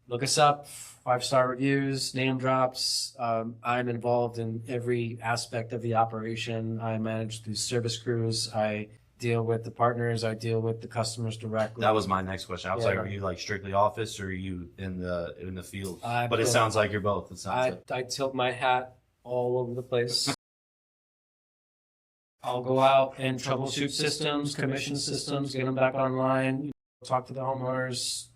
Look us up, 5-star reviews, name drops. I'm involved in every aspect of the operation. I manage the service crews. I deal with the partners. I deal with the customers directly. That was my next question. I was Yeah. like, are you like strictly office, or are you in the field? I But it tilt- sounds like you're both. It sounds like. I tilt my hat all over the place. I'll go out and troubleshoot systems, commission systems, get them back online, talk to the homeowners,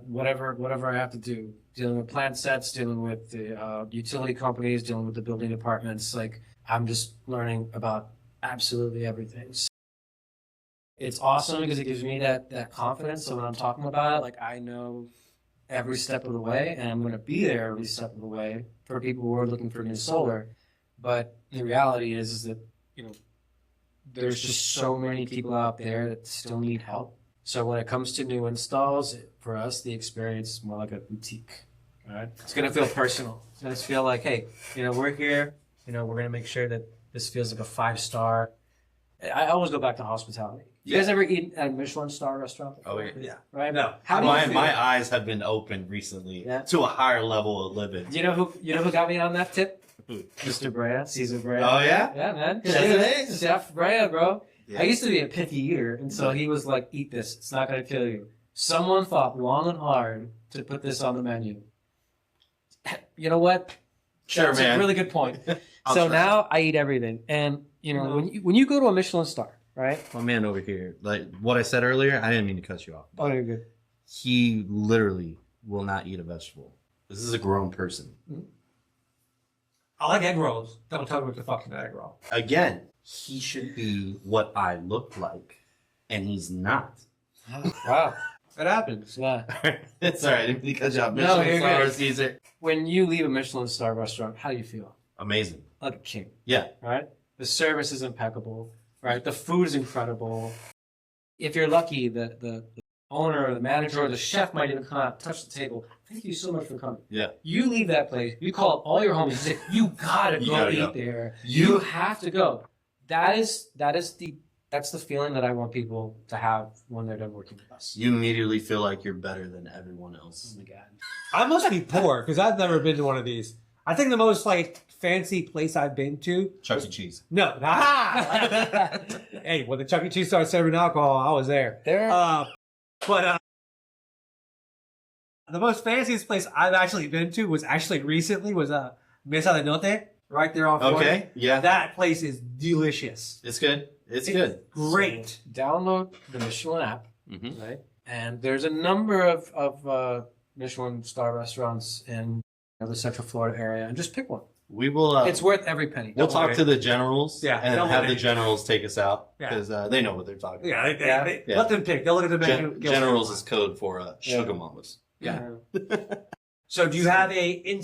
whatever I have to do. Dealing with plant sets, dealing with the utility companies, dealing with the building departments. Like, I'm just learning about absolutely everything. So it's awesome because it gives me that confidence. So when I'm talking about it, like, I know every step of the way, and I'm going to be there every step of the way for people who are looking for new solar. But the reality is that, there's just so many people out there that still need help. So when it comes to new installs, for us, the experience is more like a boutique. All right, it's going to feel personal. It's going to feel like, hey, we're here. We're going to make sure that this feels like a 5-star. I always go back to hospitality. You guys ever eat at a Michelin star restaurant? Oh yeah. Right? No. How do you feel? My eyes have been opened recently to a higher level of living. You know who got me on that tip? Mr. Brea, Caesar Brea. Oh yeah. Yeah, man. Chef? Chef Brea, bro. Yeah. I used to be a picky eater, and so he was like, eat this. It's not going to kill you. Someone thought long and hard to put this on the menu. You know what? Sure, That's man. a really good point. I'll So try. now I eat everything. And, when you go to a Michelin star, right? My man over here, like what I said earlier, I didn't mean to cut you off. Oh, you're good. He literally will not eat a vegetable. This is a grown person. I like egg rolls. Don't tell me what the fuck's an egg roll. Again, he should be what I look like, and he's not. Wow. It happens. Yeah. It's all right because you have No, Michelin you're star, good. Caesar. When you leave a Michelin star restaurant, how do you feel? Amazing. Like a king. Yeah. Right? The service is impeccable, right? The food is incredible. If you're lucky, the owner or the manager or the chef might even come out, touch the table. Thank you so much for coming. Yeah. You leave that place, you call up all your homies, you say, you gotta go eat there. You have to go. That's the feeling that I want people to have when they're done working with us. You immediately feel like you're better than everyone else. Oh my God. I must be poor because I've never been to one of these. I think the most fancy place I've been to. Chuck E. Cheese. No. Hey, when the Chuck E. Cheese started serving alcohol, I was there. But the most fanciest place I've actually been to was recently Mesa del Norte, right there on 40. Okay. Yeah. That place is delicious. It's good. It's good. Great. So download the Michelin app, Mm-hmm. right? And there's a number of Michelin star restaurants in the Central Florida area, and just pick one. We will. It's worth every penny. We'll Don't talk worry. to the generals. Yeah, And don't have worry. the generals take us out Yeah. because they know what they're talking about. Yeah, Yeah. let them pick. They'll look at the menu. go Generals for it. is code for sugar mamas. Yeah. So do you have an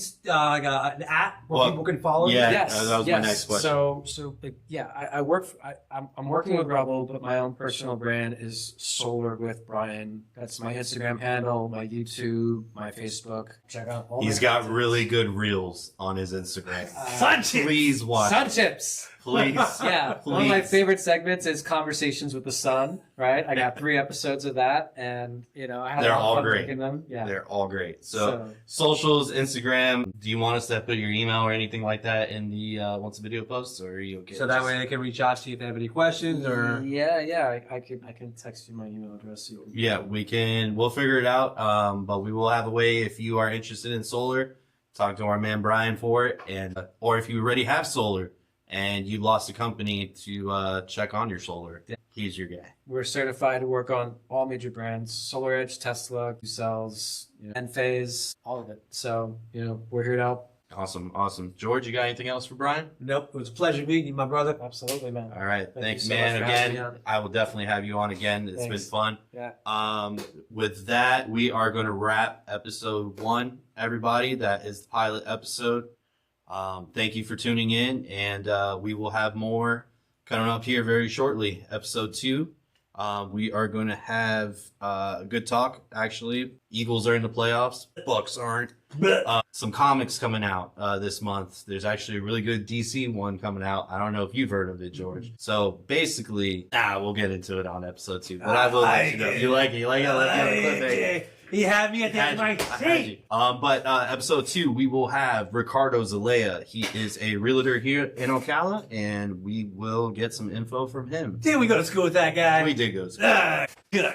app where Well, people can follow you? yeah. Yes. that was my next question. So I work. I'm working with Rebel, but my own personal brand is Solar with Brian. That's my Instagram handle, my YouTube, my Facebook. Check out all. He's my got content. really good reels on his Instagram. Sun chips. Please watch. Sun it. chips. Please. Yeah, one of my favorite segments is Conversations with the Sun, right? I got 3 episodes of that, and, I had They're a lot of all fun great. making them. Yeah. They're all great. So socials, Instagram. Do you want us to put your email or anything like that in the once the video posts, or are you okay? So that way they can reach out to you if they have any questions, or Yeah, I can text you my email address. So yeah, we'll figure it out. But we will have a way if you are interested in solar, talk to our man Brian for it, and or if you already have solar and you lost a company to check on your solar, he's your guy. We're certified to work on all major brands: SolarEdge, Tesla, Cells, Enphase, all of it. So we're here to help. Awesome. George, you got anything else for Brian? nope. It was a pleasure meeting you, my brother. Absolutely, man. All right, Thank thanks, you so man. much for having me Again, on. I will definitely have you on again. It's Thanks. been fun. Yeah. With that, we are going to wrap episode 1. Everybody, that is the pilot episode. Thank you for tuning in, and we will have more coming up here very shortly. Episode 2. We are going to have a good talk. Actually, Eagles are in the playoffs. Bucks aren't. Some comics coming out this month. There's actually a really good DC one coming out. I don't know if you've heard of it, George. So basically, we'll get into it on episode 2. But I will let you know. You like it? Let me on the cliffhanger. He had me at the end of my seat. But episode 2, we will have Ricardo Zalea. He is a realtor here in Ocala, and we will get some info from him. Did we go to school with that guy? We did go to school. Good.